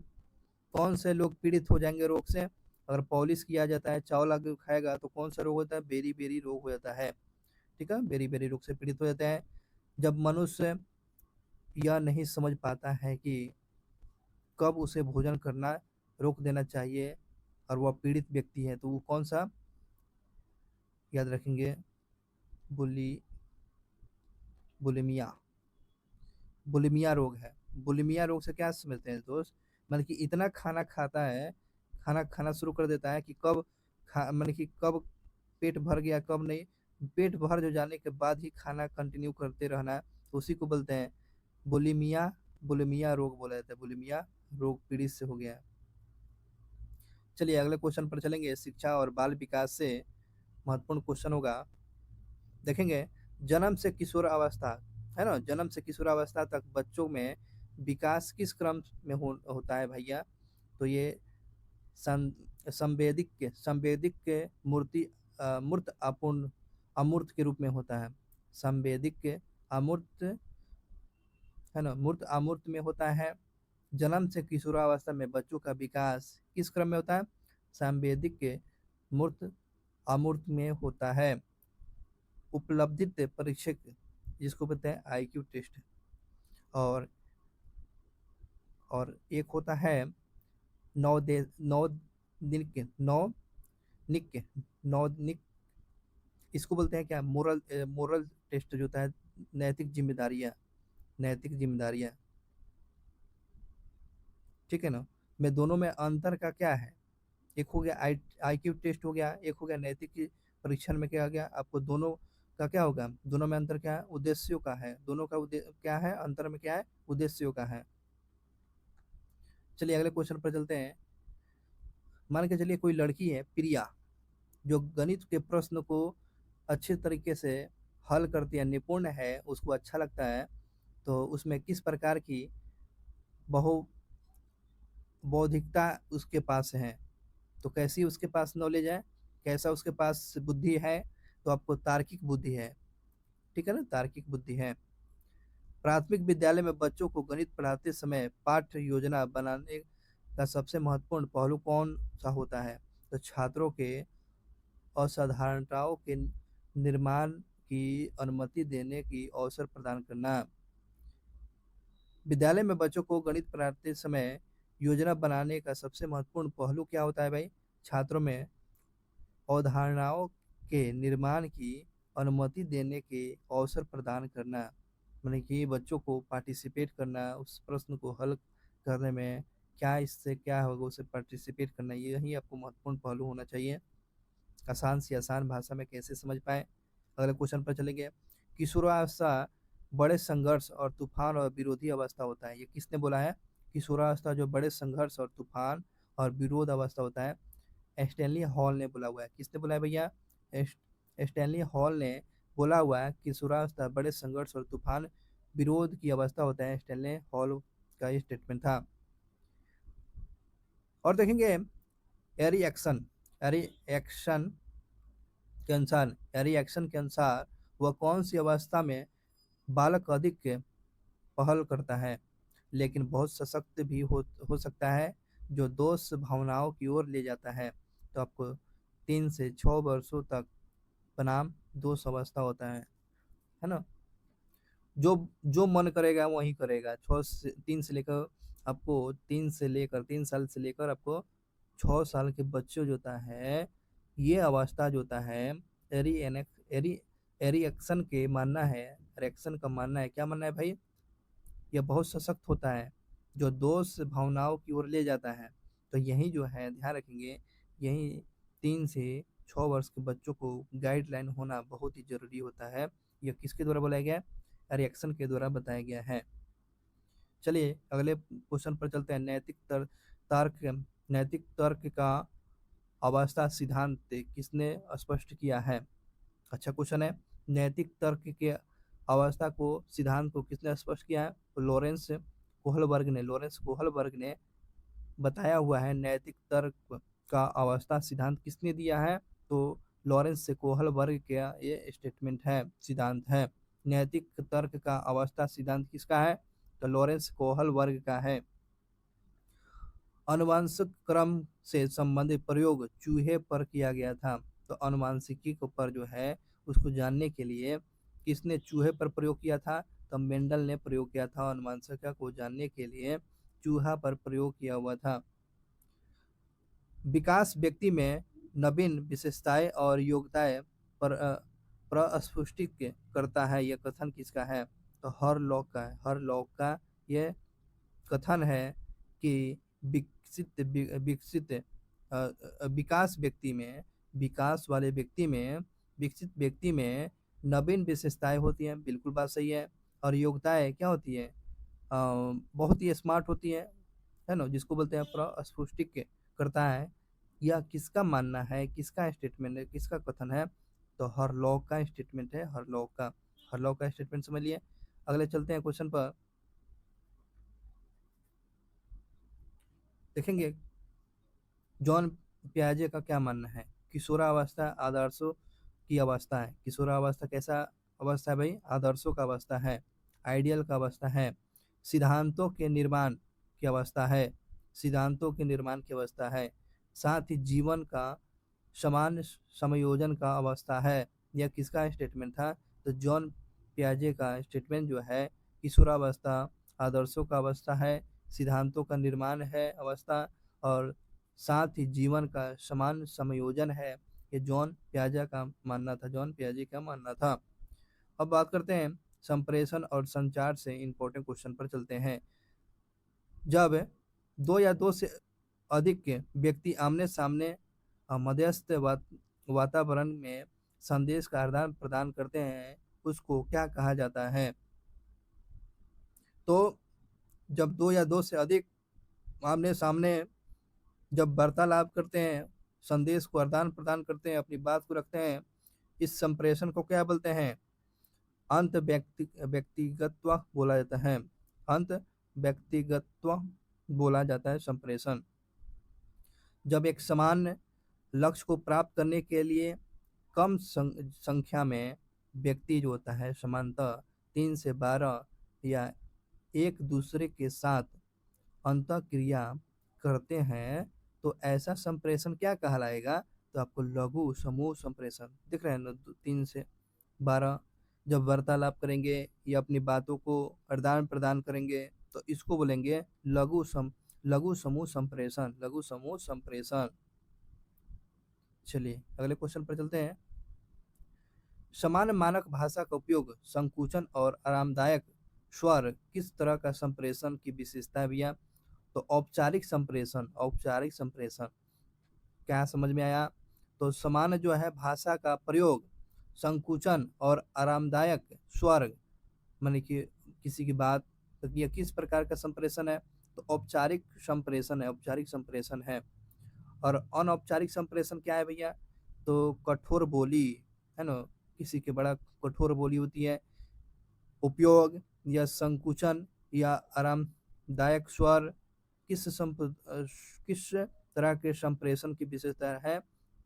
कौन से लोग पीड़ित हो जाएंगे रोग से? अगर पॉलिश किया जाता है चावल अगर खाएगा तो कौन सा रोग होता है? बेरी बेरी रोग हो जाता है, ठीक है, बेरी बेरी रोग से पीड़ित हो जाते हैं। जब मनुष्य यह नहीं समझ पाता है कि कब उसे भोजन करना रोक देना चाहिए और वह पीड़ित व्यक्ति है, तो वो कौन सा? याद रखेंगे, बुली बुलिमिया बुलिमिया रोग है। बुलिमिया रोग से क्या समझते हैं दोस्त? मतलब कि इतना खाना खाता है, खाना खाना शुरू कर देता है कि कब मतलब कि कब पेट भर गया कब नहीं, पेट भर जो जाने के बाद ही खाना कंटिन्यू करते रहना, तो उसी को बोलते हैं बुलिमिया। बुलिमिया रोग बोला जाता है, बुलिमिया रोग पीड़ित से हो गया है। चलिए अगले क्वेश्चन पर चलेंगे। शिक्षा और बाल विकास से महत्वपूर्ण क्वेश्चन होगा, देखेंगे। जन्म से किशोर अवस्था, है ना, जन्म से किशोर अवस्था तक बच्चों में विकास किस क्रम में होता है भैया? तो ये सं संवेदिक के मूर्त अपूर्ण अमूर्त के रूप में होता है। संवेदिक के अमूर्त, है ना, मूर्त अमूर्त में होता है। जन्म से किशोरावस्था में बच्चों का विकास किस क्रम में होता है? संवेदिक के मूर्त अमूर्त में होता है। उपलब्धित परीक्षक, जिसको कहते हैं आईक्यू टेस्ट। और एक होता है नौ दिन के नौ निक, इसको बोलते हैं क्या, मोरल टेस्ट जो होता है, नैतिक जिम्मेदारियां, नैतिक जिम्मेदारियां, ठीक है ना। में दोनों में अंतर का क्या है? एक हो गया आईक्यू टेस्ट हो गया, एक हो गया नैतिक परीक्षण में क्या हो गया आपको, दोनों का क्या होगा, दोनों में अंतर क्या है? उद्देश्यों का है। दोनों का क्या है अंतर में, क्या है? उद्देश्यों का है। चलिए अगले क्वेश्चन पर चलते हैं। मान के चलिए कोई लड़की है प्रिया, जो गणित के प्रश्न को अच्छे तरीके से हल करती है, निपुण है, उसको अच्छा लगता है, तो उसमें किस प्रकार की बहु बौद्धिकता उसके पास है? तो कैसी उसके पास नॉलेज है, कैसा उसके पास बुद्धि है? तो आपको तार्किक बुद्धि है, ठीक है ना, तार्किक बुद्धि है। प्राथमिक विद्यालय में बच्चों को गणित पढ़ाते समय पाठ्य योजना बनाने का सबसे महत्वपूर्ण पहलू कौन सा होता है? तो छात्रों के असाधारणताओं के निर्माण की अनुमति देने की अवसर प्रदान करना। विद्यालय में बच्चों को गणित पढ़ाते समय योजना बनाने का सबसे महत्वपूर्ण पहलू क्या होता है भाई? छात्रों में अवधारणाओं के निर्माण की अनुमति देने के अवसर प्रदान करना, माने कि बच्चों को पार्टिसिपेट करना, उस प्रश्न को हल करने में क्या, इससे क्या होगा, उसे पार्टिसिपेट करना, यही आपको महत्वपूर्ण पहलू होना चाहिए। आसान से आसान भाषा में कैसे समझ पाए। अगले क्वेश्चन पर चलेंगे। किशोरावस्था बड़े संघर्ष और तूफान और विरोधी अवस्था होता है, ये किसने बोला है? किशोरावस्था जो बड़े संघर्ष और तूफान और विरोध अवस्था होता है, स्टैनली हॉल ने बोला हुआ है। किसने बोला है भैया? स्टैनली हॉल ने बोला हुआ है किशोरावस्था बड़े संघर्ष और तूफान विरोध की अवस्था होता है। स्टैनली हॉल का ये स्टेटमेंट था। और देखेंगे एरी एक्शन, एरी एक्शन एक्शन के अनुसार वह कौन सी अवस्था में बालक अधिक पहल करता है, लेकिन बहुत सशक्त भी हो सकता है, जो दोष भावनाओं की ओर ले जाता है। तो आपको 3 से 6 वर्षों तक बनाम दोष अवस्था होता है ना। जो जो मन करेगा वही करेगा। 3 साल से लेकर आपको 6 साल के बच्चों जो होता है, ये अवस्था जो होता है, एरी एरी एरिएक्शन के मानना है, एरिएक्शन का मानना है, क्या मानना है भाई? यह बहुत सशक्त होता है, जो दोष भावनाओं की ओर ले जाता है। तो यही जो है ध्यान रखेंगे, यही 3 से 6 वर्ष के बच्चों को गाइडलाइन होना बहुत ही जरूरी होता है। यह किसके द्वारा बोला गया है? रिएक्शन के द्वारा बताया गया है। चलिए अगले क्वेश्चन पर चलते हैं। तर्क नैतिक तर्क का अवस्था सिद्धांत किसने स्पष्ट किया है? अच्छा क्वेश्चन है। नैतिक तर्क के अवस्था को सिद्धांत को किसने स्पष्ट किया है? तो लॉरेंस कोहलबर्ग ने बताया हुआ है। नैतिक तर्क का अवस्था सिद्धांत किसने दिया है? तो लॉरेंस कोहलबर्ग का ये स्टेटमेंट है, सिद्धांत है। नैतिक तर्क का अवस्था सिद्धांत किसका है? तो लॉरेंस कोहलबर्ग का है। अनुवांशिक क्रम से संबंधित प्रयोग चूहे पर किया गया था। तो अनुवांशिकी पर जो है उसको जानने के लिए किसने चूहे पर प्रयोग किया था? तो मेंडल ने प्रयोग किया था। अनुवांशिकता को जानने के लिए चूहा पर प्रयोग किया हुआ था। विकास व्यक्ति में नवीन विशेषताएं और योग्यताएं पर प्रस्फुटित करता है, यह कथन किसका है? तो हरलॉक का है। हरलॉक का यह कथन है कि विकसित विकास व्यक्ति में, विकास वाले व्यक्ति में, विकसित व्यक्ति में नवीन विशेषताएं होती हैं, बिल्कुल बात सही है। और योग्यताएं क्या होती है? बहुत ही स्मार्ट होती है ना, जिसको बोलते हैं प्रस्फुटित करता है। यह किसका मानना है, किसका स्टेटमेंट है, किसका कथन है? तो हरलॉक का स्टेटमेंट है, हरलॉक का। हरलॉक का स्टेटमेंट समझ लिए। अगले चलते हैं क्वेश्चन पर। देखेंगे जॉन पियाजे का क्या मानना है। किशोरावस्था आदर्शों की अवस्था है। किशोरावस्था कैसा अवस्था है भाई? आदर्शों का अवस्था है, आइडियल का अवस्था है, सिद्धांतों के निर्माण की अवस्था है, सिद्धांतों के निर्माण की अवस्था है, साथ ही जीवन का समान समायोजन का अवस्था है। यह किसका स्टेटमेंट था? तो जॉन पियाजे का स्टेटमेंट जो है, किशोरावस्था आदर्शों का अवस्था है, सिद्धांतों का निर्माण है अवस्था, और साथ ही जीवन का समान समायोजन है। ये जॉन पियाजे का मानना था, जॉन पियाजे का मानना था। अब बात करते हैं संप्रेषण और संचार से इंपॉर्टेंट क्वेश्चन पर चलते हैं। जब दो या दो से अधिक के व्यक्ति आमने सामने मध्यस्थ वातावरण में संदेश का आदान प्रदान करते हैं, उसको क्या कहा जाता है? तो जब दो या दो से अधिक आमने सामने जब वार्तालाप करते हैं, संदेश को आदान प्रदान करते हैं, अपनी बात को रखते हैं, इस संप्रेषण को क्या बोलते हैं? अंत व्यक्तिगत्व बोला जाता है। अंत व्यक्तिगत्व बोला जाता है संप्रेषण। जब एक समान लक्ष्य को प्राप्त करने के लिए कम संख्या में व्यक्ति जो होता है, सामान्यतः 3 से 12 या एक दूसरे के साथ अंतःक्रिया करते हैं, तो ऐसा संप्रेषण क्या कहलाएगा? तो आपको लघु समूह संप्रेषण दिख रहे हैं ना, 3 से 12 जब वार्तालाप करेंगे या अपनी बातों को आदान प्रदान करेंगे, तो इसको बोलेंगे लघु समूह संप्रेषण, लघु समूह संप्रेषण। चलिए अगले क्वेश्चन पर चलते हैं। समान मानक भाषा का उपयोग, संकुचन और आरामदायक स्वर किस तरह का संप्रेषण की विशेषता है भैया? तो औपचारिक संप्रेषण। औपचारिक संप्रेषण क्या समझ में आया? तो समान जो है भाषा का प्रयोग, संकुचन और आरामदायक स्वर, माने कि किसी की बात, तो यह किस प्रकार का संप्रेषण है? तो औपचारिक संप्रेषण है, औपचारिक संप्रेषण है। और अनौपचारिक संप्रेषण क्या है भैया? तो कठोर बोली, है ना, किसी की बड़ा कठोर बोली होती है, उपयोग या संकुचन या आरामदायक स्वर किस तरह के संप्रेषण की विशेषता है?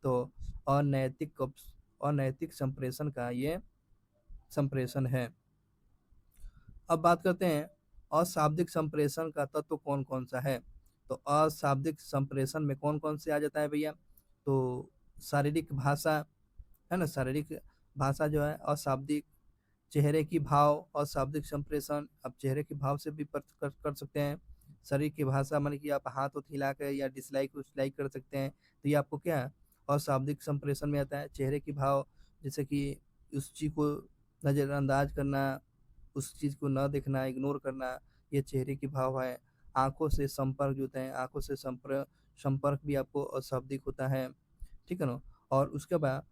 तो अनैतिक संप्रेषण का ये संप्रेषण है। अब बात करते हैं अशाब्दिक संप्रेषण का तत्व कौन कौन सा है। तो अशाब्दिक संप्रेषण में कौन कौन से आ जाता है भैया? तो शारीरिक भाषा, है ना, शारीरिक भाषा जो है अशाब्दिक, चेहरे की भाव अशाब्दिक संप्रेषण, आप चेहरे के भाव से भी कर सकते हैं। शरीर की भाषा माने कि आप हाथ हिला कर या डिसलाइक उस कर सकते हैं, तो ये आपको क्या अशाब्दिक संप्रेषण में आता है। चेहरे की भाव, जैसे कि उस चीज को नजरअंदाज करना, उस चीज को न देखना, इग्नोर करना, ये चेहरे की भाव है। आंखों से संपर्क जो होता है, आंखों से संपर्क संपर्क भी आपको अशाब्दिक होता है, ठीक है ना। और उसके बाद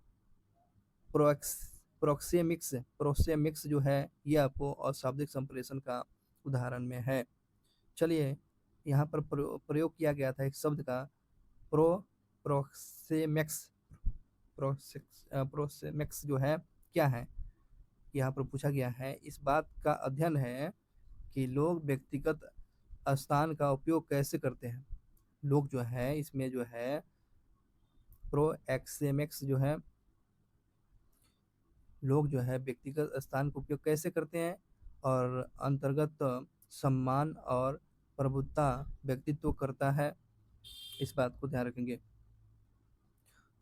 प्रोक्सेमिक्स, प्रोक्सेमिक्स जो है ये आपको अशाब्दिक संप्रेषण का उदाहरण में है। चलिए यहाँ पर प्रयोग किया गया था एक शब्द का, प्रोक्सेमिक्स। प्रोक्सेमिक्स जो है क्या है, यहाँ पर पूछा गया है। इस बात का अध्ययन है कि लोग व्यक्तिगत स्थान का उपयोग कैसे करते हैं। लोग जो है इसमें जो है प्रोक्सेमिक्स जो है, लोग जो है व्यक्तिगत स्थान का उपयोग कैसे करते हैं, और अंतर्गत सम्मान और प्रभुत्व व्यक्तित्व करता है, इस बात को ध्यान रखेंगे।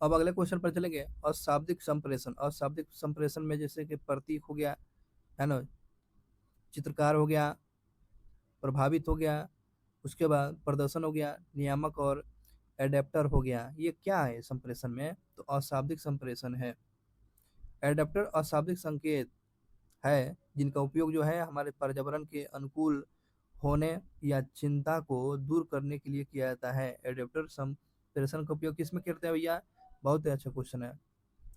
अब अगले क्वेश्चन पर चलेंगे। अशाब्दिक संप्रेषण। अशाब्दिक संप्रेषण में जैसे कि प्रतीक हो गया, है ना, चित्रकार हो गया, प्रभावित हो गया, उसके बाद प्रदर्शन हो गया, नियामक और एडेप्टर हो गया। ये क्या है संप्रेषण में? तो अशाब्दिक संप्रेषण है। एडेप्टर अशाब्दिक संकेत है जिनका उपयोग जो है हमारे पर्यावरण के अनुकूल होने या चिंता को दूर करने के लिए किया जाता है। एडेप्टर संप्रेषण का उपयोग किस में करते हैं भैया? बहुत ही अच्छा क्वेश्चन है।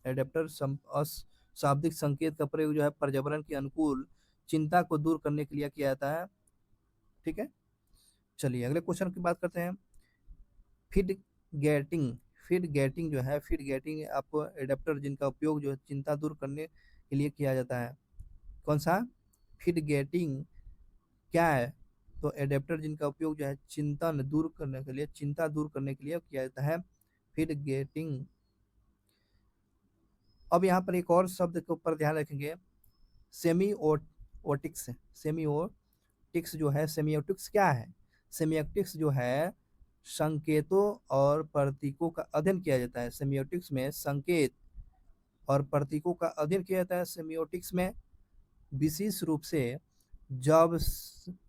एडेप्टर अशाब्दिक संकेत का प्रयोग जो है पर्यावरण के अनुकूल चिंता को दूर करने के लिए किया जाता है, ठीक है। चलिए अगले क्वेश्चन की बात करते हैं। Feed getting. फीड गेटिंग जो है, फीड गेटिंग आपको एडेप्टर जिनका उपयोग जो है चिंता दूर करने के लिए किया जाता है। कौन सा फीड गेटिंग क्या है? तो एडेप्टर जिनका उपयोग जो है चिंता दूर करने के लिए, चिंता दूर करने के लिए किया जाता है, फीड गेटिंग। अब यहाँ पर एक और शब्द के ऊपर ध्यान रखेंगे, सेमियोटिक्स। सेमियोटिक्स जो है, सेमियोटिक्स क्या है? सेमियोटिक्स जो है संकेतों और प्रतीकों का अध्ययन किया जाता है। सेमियोटिक्स में संकेत और प्रतीकों का अध्ययन किया जाता है। सेमियोटिक्स में विशेष रूप से जब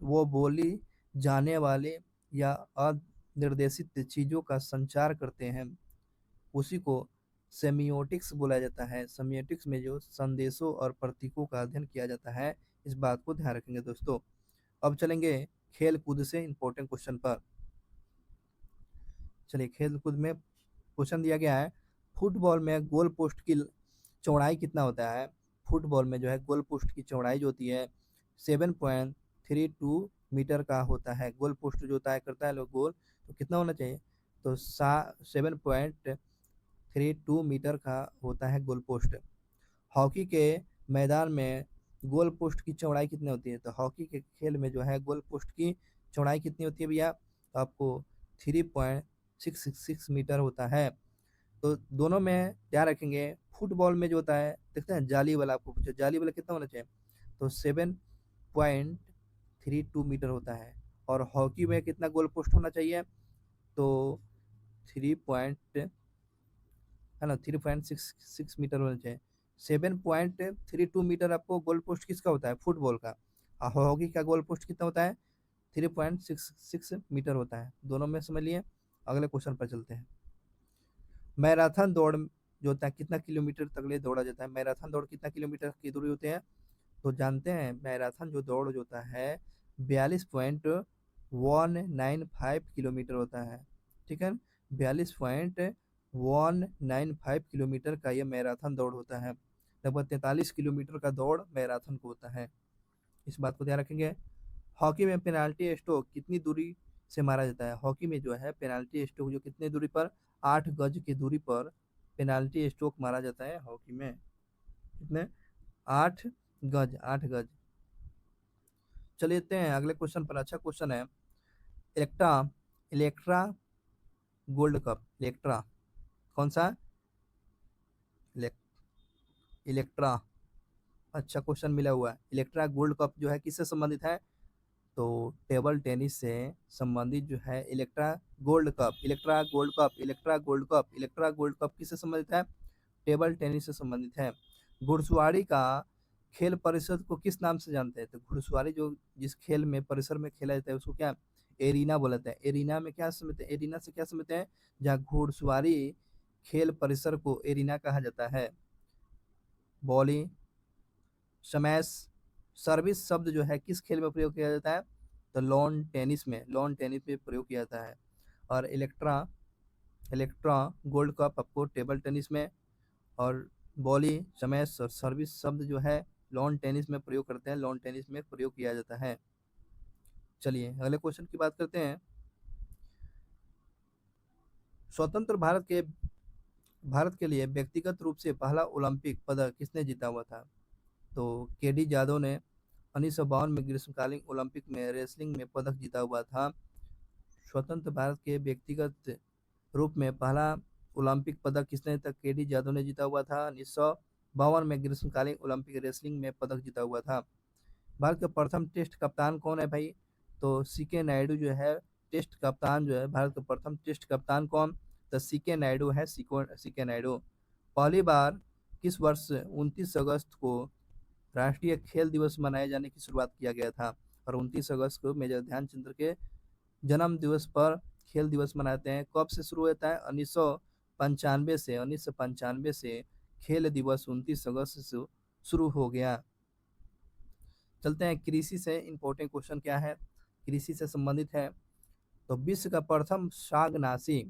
वो बोली जाने वाले या अनिर्देशित चीजों का संचार करते हैं, उसी को सेमियोटिक्स बोला जाता है। सेमियोटिक्स में जो संदेशों और प्रतीकों का अध्ययन किया जाता है, इस बात को ध्यान रखेंगे दोस्तों। अब चलेंगे खेल कूद से इंपॉर्टेंट क्वेश्चन पर। चलिए, खेल कूद में क्वेश्चन दिया गया है, फुटबॉल में गोल पोस्ट की चौड़ाई कितना होता है? फुटबॉल में जो है गोल पोस्ट की चौड़ाई जो होती है 7.32 मीटर का होता है। गोल पोस्ट जो होता है करता है लोग गोल, तो कितना होना चाहिए? तो 7.32 मीटर का होता है गोल पोस्ट। हॉकी के मैदान में गोल पोस्ट की चौड़ाई कितनी होती है? तो हॉकी के खेल में जो है गोल पोस्ट की चौड़ाई कितनी होती है भैया? तो आपको 3.666 मीटर होता है। तो दोनों में ध्यान रखेंगे। फुटबॉल में जो होता है, देखते हैं जाली वाला, आपको पूछे जाली वाला कितना होना चाहिए? तो 7.32 मीटर होता है। और हॉकी में कितना गोल पोस्ट होना चाहिए? तो 3.66 मीटर होना चाहिए। 7.32 मीटर आपको गोल पोस्ट किसका होता है? फुटबॉल का। और हॉकी का गोल पोस्ट कितना होता है? 3.66 मीटर होता है। दोनों में समझ लिए। अगले क्वेश्चन पर चलते हैं। मैराथन दौड़ जो होता है कितना किलोमीटर तक ले दौड़ा जाता है? मैराथन दौड़ कितना किलोमीटर की दूरी होती है? तो जानते हैं मैराथन जो दौड़ जो होता है 42.195 किलोमीटर होता है। ठीक है, 42.195 किलोमीटर का ये मैराथन दौड़ होता है। लगभग 43 किलोमीटर का दौड़ मैराथन को होता है। इस बात को ध्यान रखेंगे। हॉकी में पेनाल्टी स्ट्रोक कितनी दूरी से मारा जाता है? हॉकी में जो है पेनाल्टी स्ट्रोक जो कितनी दूरी पर, 8 गज की दूरी पर पेनाल्टी स्ट्रोक मारा जाता है हॉकी में। कितने? 8 गज, 8 गज। चलिए देखते हैं अगले क्वेश्चन पर। अच्छा क्वेश्चन है, Electra Electra gold cup. Electra कौन सा? इलेक्ट्रा। अच्छा क्वेश्चन मिला हुआ है। इलेक्ट्रा गोल्ड कप जो है किससे संबंधित है? तो टेबल टेनिस से संबंधित जो है Electra gold cup. Electra gold cup, Electra gold cup, Electra gold cup किससे संबंधित है? टेबल टेनिस से संबंधित है। घुड़सवारी का खेल परिषद को किस नाम से जानते हैं? तो घुड़सवारी जो जिस खेल में परिसर में खेला जाता है उसको क्या एरिना बोला जाता है। एरिना में क्या समझते हैं? एरिना से क्या समझते हैं? जहाँ घुड़सवारी खेल परिसर को एरिना कहा जाता है। बॉलिंग, स्मैश, सर्विस शब्द जो है किस खेल में प्रयोग किया जाता है? तो लॉन टेनिस में प्रयोग किया जाता है। और इलेक्ट्रा गोल्ड कप आपको टेबल टेनिस में, और बॉली, स्मैश और सर्विस शब्द जो है लॉन टेनिस में प्रयोग करते हैं, लॉन टेनिस में प्रयोग किया जाता है। चलिए अगले क्वेश्चन की बात करते हैं। स्वतंत्र भारत के लिए व्यक्तिगत रूप से पहला ओलंपिक पदक किसने जीता हुआ था? तो केडी जादव ने 1952 में ग्रीष्मकालीन ओलंपिक में रेसलिंग में पदक जीता हुआ था। स्वतंत्र भारत के व्यक्तिगत रूप में पहला ओलंपिक पदक किसने? तक केडी जादव ने जीता हुआ था। 1952 में ग्रीष्मकालीन ओलंपिक रेसलिंग में पदक जीता हुआ था। भारत का प्रथम टेस्ट कप्तान कौन है भाई? तो सीके नायडू जो है टेस्ट कप्तान जो है भारत का प्रथम टेस्ट कप्तान कौन? तो सीके नायडू है, सीके नायडू। पहली बार किस वर्ष 29 अगस्त को राष्ट्रीय खेल दिवस मनाए जाने की शुरुआत किया गया था? और 29 अगस्त को मेजर ध्यानचंद्र के जन्म दिवस पर खेल दिवस मनाते हैं। कब से शुरू होता है? 1995 से खेल दिवस 29 अगस्त से शुरू हो गया। चलते हैं कृषि से। इंपॉर्टेंट क्वेश्चन क्या है? कृषि से संबंधित है। तो विश्व का प्रथम शाकनाशी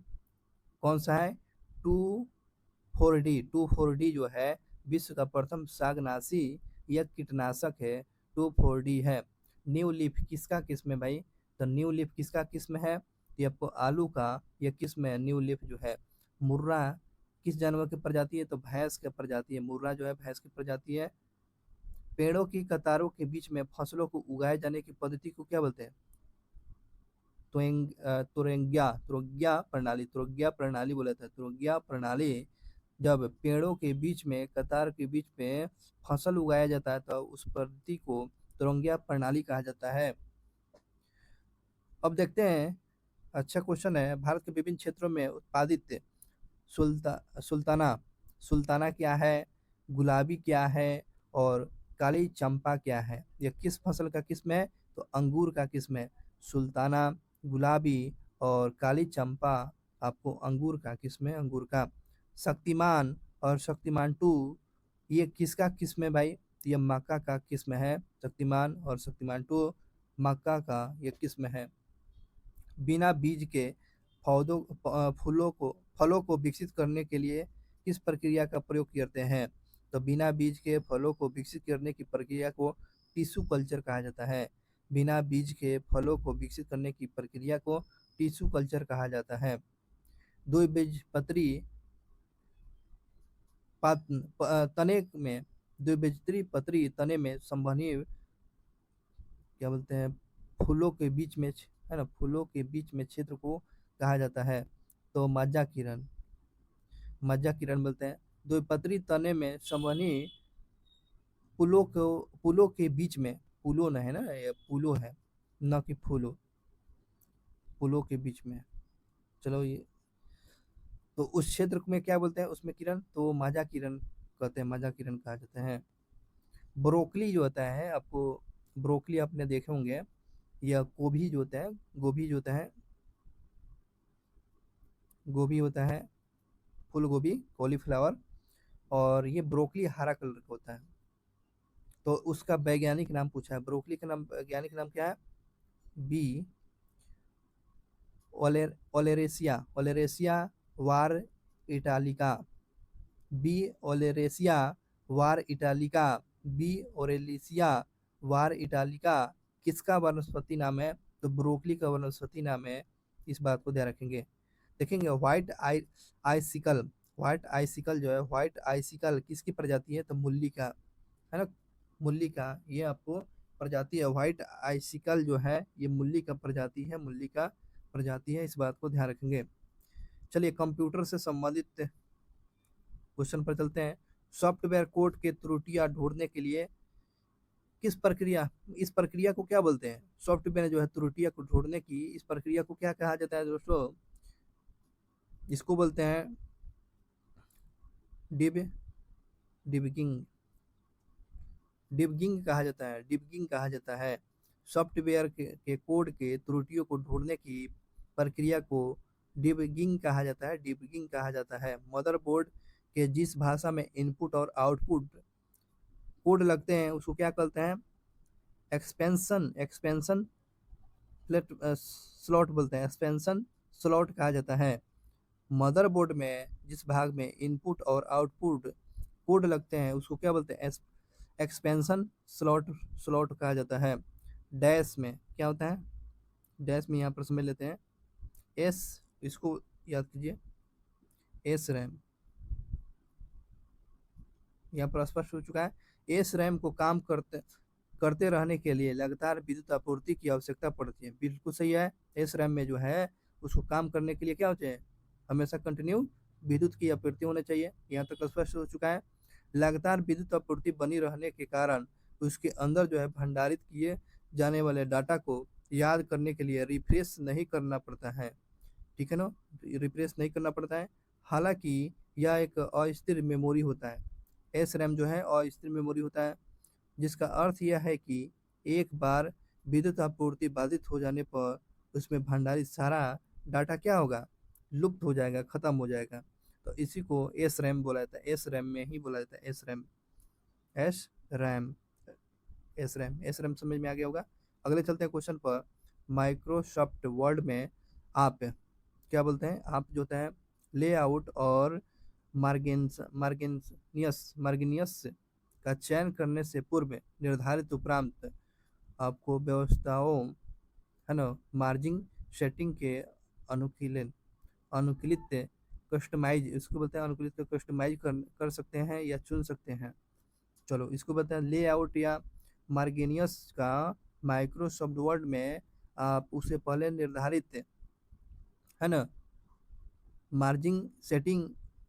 कौन सा है? 2,4-D जो है विश्व का प्रथम शाकनाशी यह कीटनाशक है, 2,4-D है। न्यू लीफ किसका किस्म है भाई? तो न्यू लीफ किसका किस्म है? ये आपको आलू का यह किस्म है न्यू लीफ जो है। मुर्रा किस जानवर की प्रजाति है? तो भैंस की प्रजाति है। मुर्रा जो है भैंस की प्रजाति है। पेड़ों की कतारों के बीच में फसलों को उगाए जाने की पद्धति को क्या बोलते हैं? तुरंगिया प्रणाली बोला था। तुरंगिया प्रणाली, जब पेड़ों के बीच में, कतार के बीच में फसल उगाया जाता है तो उस पद्धति को तुरंगिया प्रणाली कहा जाता है। अब देखते हैं, अच्छा क्वेश्चन है, भारत के विभिन्न क्षेत्रों में उत्पादित सुल्ताना सुल्ताना क्या है, गुलाबी क्या है और काली चंपा क्या है? यह किस फसल का किस्म है? तो अंगूर का किस्म है। सुल्ताना, गुलाबी और काली चंपा आपको अंगूर का किस्म है, अंगूर का। शक्तिमान और शक्तिमान टू, ये किसका किस्म है भाई? तो ये मक्का का किस्म है। शक्तिमान और शक्तिमान टू मक्का का ये किस्म है। बिना बीज के पौधों फलों को विकसित करने के लिए किस प्रक्रिया का प्रयोग करते हैं? तो बिना बीज के फलों को विकसित करने की प्रक्रिया को टिश्यू कल्चर कहा जाता है। बिना बीज के फलों को विकसित करने की प्रक्रिया को टिश्यू कल्चर कहा जाता है। द्विबीजपत्री तने में, द्विबीजपत्री पत्री तने में संवहनीय, क्या बोलते हैं, फूलों के बीच में है ना, फूलों के बीच में क्षेत्र को कहा जाता है। तो मज्जा किरण बोलते हैं। द्विपत्री तने में संवहनी फूलों के बीच में, फूलों न है ना, ये फूलों है न कि फूलों, फूलों के बीच में। चलो ये, तो उस क्षेत्र में क्या बोलते हैं उसमें किरण? तो माजा किरण कहते हैं, माजा किरण कहा जाता है। ब्रोकली जो होता है आपको, ब्रोकली आपने देखे होंगे, या गोभी जो होता है, गोभी जो होता है, गोभी होता है, फूल गोभी, कॉलीफ्लावर, और ये ब्रोकली हरा कलर का होता है। तो उसका वैज्ञानिक नाम पूछा है, ब्रोकली का नाम, वैज्ञानिक नाम क्या है? बी ओलेरेसिया, ओलेरेसिया वार इटालिका, बी ओलेरेसिया वार इटालिका, बी ओरेलिसिया वार इटालिका किसका वनस्पति नाम है? तो ब्रोकली का वनस्पति नाम है। इस बात को ध्यान रखेंगे। देखेंगे आइसिकल, व्हाइट आइसिकल जो है, व्हाइट आइसिकल किसकी प्रजाति है? तो मूली का, है ना, मूली का ये आपको प्रजाति है। व्हाइट आइसिकल जो है ये मूली का प्रजाति है, मूली का प्रजाति है, इस बात को ध्यान रखेंगे। चलिए कंप्यूटर से संबंधित क्वेश्चन पर चलते हैं। सॉफ्टवेयर कोड के त्रुटियां ढूंढने के लिए किस प्रक्रिया, इस प्रक्रिया को क्या बोलते हैं? सॉफ्टवेयर जो है त्रुटियां को ढूंढने की इस प्रक्रिया को क्या कहा जाता है दोस्तों? इसको बोलते हैं डिब डिबगिंग, डिबगिंग कहा जाता है, डिबगिंग कहा जाता है। सॉफ्टवेयर के कोड के त्रुटियों को ढूंढने की प्रक्रिया को डिबगिंग कहा जाता है, डिबगिंग कहा जाता है। मदरबोर्ड के जिस भाषा में इनपुट और आउटपुट कोड लगते हैं उसको क्या कहते हैं? एक्सपेंशन, एक्सपेंशन स्लॉट बोलते हैं, एक्सपेंशन स्लॉट कहा जाता है। मदरबोर्ड में जिस भाग में इनपुट और आउटपुट कोड लगते हैं उसको क्या बोलते हैं? एक्सपेंशन स्लॉट, स्लॉट कहा जाता है। डैश में क्या होता है? डैश में यहाँ पर समझ लेते हैं, एस, इसको याद कीजिए, एस रैम, यहाँ पर स्पष्ट हो चुका है। एस रैम को काम करते करते रहने के लिए लगातार विद्युत आपूर्ति की आवश्यकता पड़ती है। बिल्कुल सही है। एस रैम में जो है उसको काम करने के लिए क्या होते हैं? हमेशा कंटिन्यू विद्युत की आपूर्ति होनी चाहिए। यहाँ तक स्पष्ट हो चुका है। लगातार विद्युत आपूर्ति बनी रहने के कारण उसके अंदर जो है भंडारित किए जाने वाले डाटा को याद करने के लिए रिफ्रेश नहीं करना पड़ता है। ठीक है ना, रिफ्रेश नहीं करना पड़ता है। हालांकि यह एक अस्थिर मेमोरी होता है। एस रैम जो है अस्थिर मेमोरी होता है, जिसका अर्थ यह है कि एक बार विद्युत आपूर्ति बाधित हो जाने पर उसमें भंडारित सारा डाटा क्या होगा? लुप्त हो जाएगा, खत्म हो जाएगा। तो इसी को एस रैम बोला जाता है, एस रैम में ही बोला जाता है, S RAM, S RAM, S RAM, S RAM समझ में आ गया होगा। अगले चलते हैं क्वेश्चन पर। माइक्रोसॉफ्ट वर्ड में आप क्या बोलते हैं? आप जो होता है लेआउट और मार्गिनियस का चयन करने से पूर्व निर्धारित उपरांत आपको व्यवस्थाओं, है ना, मार्जिन सेटिंग के अनुकूलन, अनुकूलित कस्टमाइज, इसको बोलते हैं अनुकूलित कस्टमाइज कर सकते हैं या चुन सकते हैं। चलो इसको बताएं, लेआउट या मार्गेनियस का माइक्रोसॉफ्ट वर्ड में आप उसे पहले निर्धारित है ना मार्जिन सेटिंग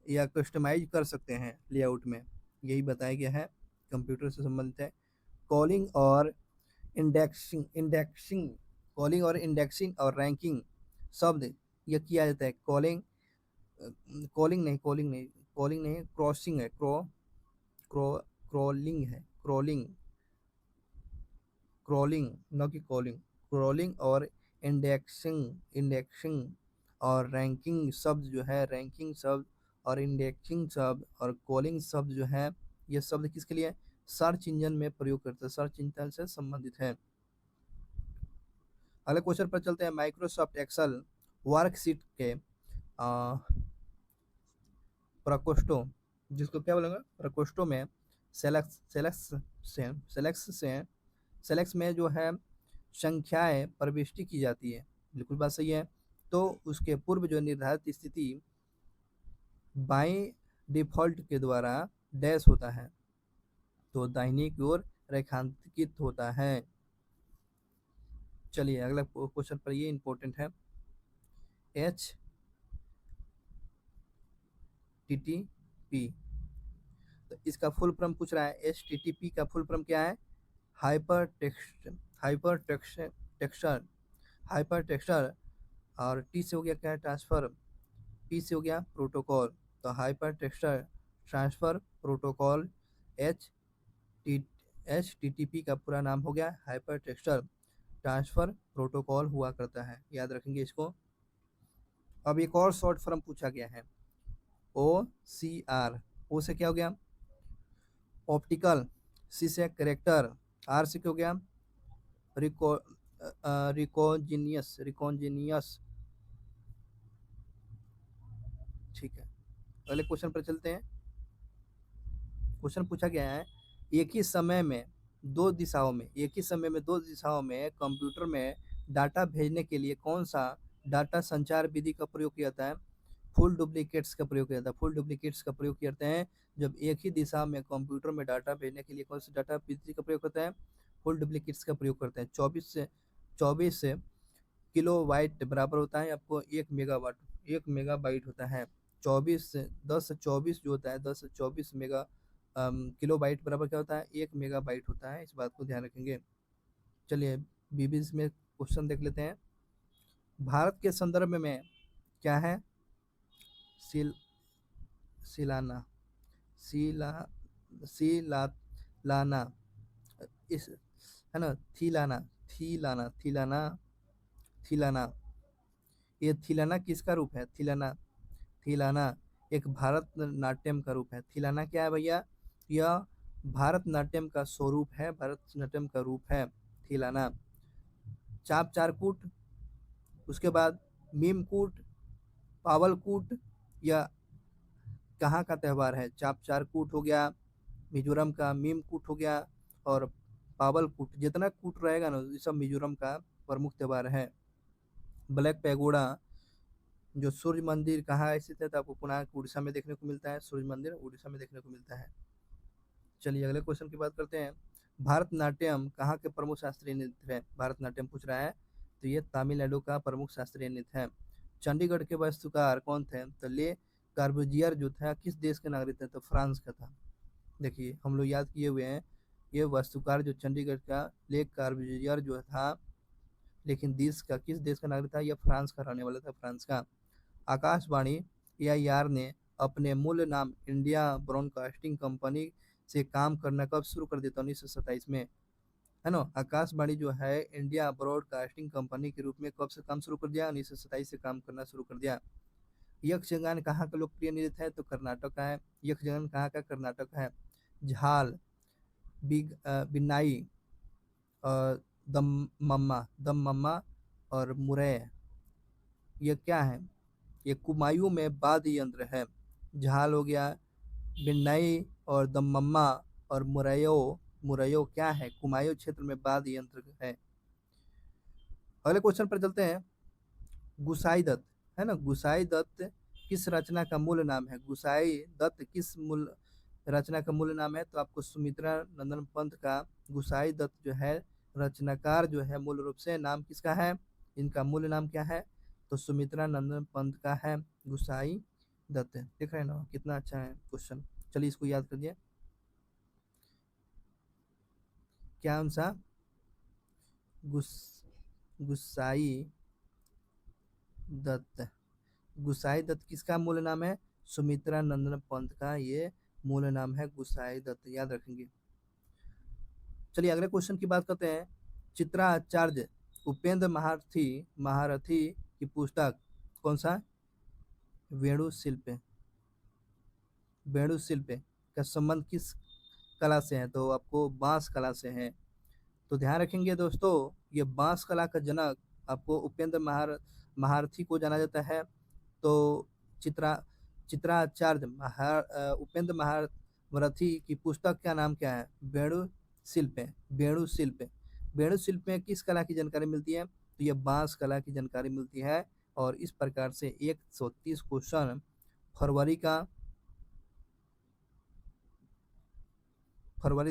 या कस्टमाइज कर सकते हैं लेआउट में, यही बताया गया है, कंप्यूटर से संबंधित है। कॉलिंग और इंडेक्सिंग कॉलिंग और इंडेक्सिंग और रैंकिंग शब्द यह किया जाता है। कॉलिंग नहीं क्रॉसिंग है, क्रॉ क्रॉलिंग है, क्रॉलिंग न कि कॉलिंग। क्रॉलिंग और इंडेक्सिंग और रैंकिंग शब्द जो है, रैंकिंग शब्द और इंडेक्सिंग शब्द और कॉलिंग शब्द जो है, ये शब्द किसके लिए, सर्च इंजन में प्रयोग करते हैं, सर्च इंजन से संबंधित है। अगले क्वेश्चन पर चलते हैं। माइक्रोसॉफ्ट एक्सेल वर्कशीट के प्रकोष्ठों, जिसको क्या बोलेंगे, प्रकोष्ठों में सेलेक्स में जो है संख्याएं प्रविष्टि की जाती है, बिल्कुल बात सही है। तो उसके पूर्व जो निर्धारित स्थिति बाएं डिफॉल्ट के द्वारा डैश होता है, तो दाहिने की ओर रेखांकित होता है। चलिए अगला क्वेश्चन पर, ये इंपॉर्टेंट है। एच टी टी पी, तो इसका फुल फॉर्म पूछ रहा है। एच टी टी पी का फुल फॉर्म क्या है, hyper text hyper texture hyper texture, और टी से हो गया क्या है, ट्रांसफर, पी से हो गया प्रोटोकॉल, तो hyper texture transfer protocol. H T H T T P का पूरा नाम हो गया हाइपर टेक्सचर ट्रांसफर प्रोटोकॉल हुआ करता है, याद रखेंगे इसको। अब एक और शॉर्ट फॉर्म पूछा गया है, ओ सी आर। ओ से क्या हो गया, ऑप्टिकल, सी से करेक्टर, आर से क्या हो गया, रिको रिकॉन्जिनियस। ठीक है, अगले क्वेश्चन पर चलते हैं। क्वेश्चन पूछा गया है, एक ही समय में दो दिशाओं में कंप्यूटर में डाटा भेजने के लिए कौन सा डाटा संचार विधि का प्रयोग किया जाता है, फुल डुप्लीकेट्स का प्रयोग किया जाता है। फुल डुप्लीकेट्स का प्रयोग करते हैं जब एक ही दिशा में कंप्यूटर में डाटा भेजने के लिए कौन सी डाटा विधि का प्रयोग करता है, फुल डुप्लीकेट्स का प्रयोग करते हैं। 24 से किलो वाइट बराबर होता है आपको 1 मेगाबाइट होता है। 10 से 24 जो होता है, 10 से 24 किलो बाइट बराबर क्या होता है, 1 मेगाबाइट होता है, इस बात को ध्यान रखेंगे। चलिए बीबीज में क्वेश्चन देख लेते हैं। भारत के संदर्भ में क्या है, सिल सिलाना सिला सिला लाना, इस है ना, थिलाना। ये थिलाना किसका रूप है, थिलाना एक भारत नाट्यम का रूप है। थिलाना क्या है भैया, यह भारतनाट्यम का स्वरूप है, भारतनाट्यम का रूप है थिलाना। चाप चारकूट, उसके बाद मीमकूट, पावलकूट, यह कहाँ का त्यौहार है, चाप चारकूट हो गया मिजोरम का, मीमकूट हो गया, और पावलकूट, जितना कूट रहेगा ना ये सब मिजोरम का प्रमुख त्यौहार है। ब्लैक पैगोडा, जो सूर्य मंदिर कहाँ स्थित है, तो आपको पुनः उड़ीसा में देखने को मिलता है, सूर्य मंदिर उड़ीसा में देखने को मिलता है। चलिए अगले क्वेश्चन की बात करते हैं। भारतनाट्यम कहाँ के प्रमुख शास्त्रीय नृत्य है, भारतनाट्यम पूछ रहा है, तो ये तमिलनाडु का प्रमुख शास्त्रीय नृत्य है। चंडीगढ़ के वास्तुकार कौन थे, तो ले कार्बुजियर जो था किस देश के नागरिक थे, तो फ्रांस का था। देखिए हम लोग याद किए हुए हैं, ये वास्तुकार जो चंडीगढ़ का ले कार्बुजियर जो था, लेकिन देश का किस देश का नागरिक था, यह फ्रांस का रहने वाला था, फ्रांस का। आकाशवाणी या यार ने अपने मूल नाम इंडिया ब्रॉडकास्टिंग कंपनी से काम करना कब शुरू कर दिया था, 1927 में, है ना। आकाशवाणी जो है इंडिया ब्रॉडकास्टिंग कंपनी के रूप में कब से काम शुरू कर दिया, 1927 से काम करना शुरू कर दिया। यक्षगान कहाँ का लोकप्रिय नृत्य है, तो कर्नाटक का है। यक्षगान कहाँ का, कर्नाटक का है। झाल, बिनाई, और दम मम्मा और मुरय, ये क्या है, ये कुमायूं में वाद्य यंत्र है। झाल हो गया, बिन्नई और दम्मम्मा, और मुरैयो, मुरैयो क्या है, कुमायूं क्षेत्र में वाद्य यंत्र है। अगले क्वेश्चन पर चलते हैं। गुसाई दत्त, है ना, गुसाई दत्त किस रचना का मूल नाम है, गुसाई दत्त किस मूल रचना का मूल नाम है, तो आपको सुमित्रा नंदन पंत का गुसाई दत्त जो है रचनाकार जो है मूल रूप से नाम किसका है, इनका मूल नाम क्या है, तो सुमित्रा नंदन पंत का है गुसाई दत्त। देख रहे हैं ना कितना अच्छा है क्वेश्चन। चलिए इसको याद करिए। क्या आंसर, गुस गुसाई दत्त। गुसाई दत्त किसका मूल नाम है, सुमित्रा नंदन पंत का ये मूल नाम है गुसाई दत्त, याद रखेंगे। चलिए अगले क्वेश्चन की बात करते हैं। चित्राचार्य उपेंद्र महारथी महारथी की पुस्तक कौन सा, वेणु शिल्प। वेणु शिल्प का संबंध किस कला से है, तो आपको बांस कला से है। तो ध्यान रखेंगे दोस्तों, ये बांस कला का जनक आपको उपेंद्र महारथी को जाना जाता है। तो चित्रा चित्राचार्य उपेंद्र महारथी की पुस्तक का नाम क्या है, वेणु शिल्प। वेणु शिल्प, वेणु शिल्प में किस कला की जानकारी मिलती है, तो ये बांस कला की जानकारी मिलती है। और इस प्रकार से 130 क्वेश्चन फरवरी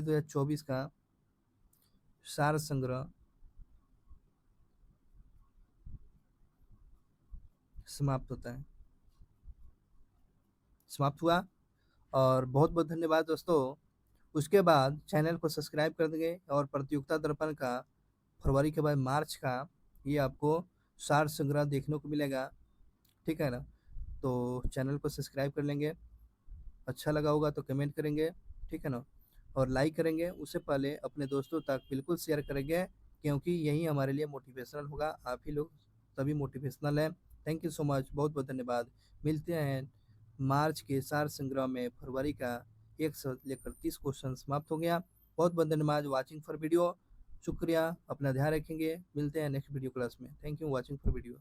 2024 का सार संग्रह समाप्त होता है, समाप्त हुआ। और बहुत बहुत धन्यवाद दोस्तों। उसके बाद चैनल को सब्सक्राइब कर देंगे और प्रतियोगिता दर्पण का फरवरी के बाद मार्च का ये आपको सार संग्रह देखने को मिलेगा, ठीक है ना। तो चैनल को सब्सक्राइब कर लेंगे, अच्छा लगा होगा तो कमेंट करेंगे, ठीक है ना, और लाइक करेंगे। उससे पहले अपने दोस्तों तक बिल्कुल शेयर करेंगे, क्योंकि यही हमारे लिए मोटिवेशनल होगा। आप ही लोग सभी मोटिवेशनल हैं। थैंक यू सो मच, बहुत बहुत धन्यवाद। मिलते हैं मार्च के सार संग्रह में। फरवरी का 1 से लेकर 30 क्वेश्चन समाप्त हो गया। बहुत बहुत धन्यवाद वॉचिंग फॉर वीडियो। शुक्रिया, अपना ध्यान रखेंगे। मिलते हैं नेक्स्ट वीडियो क्लास में। Thank you watching for video.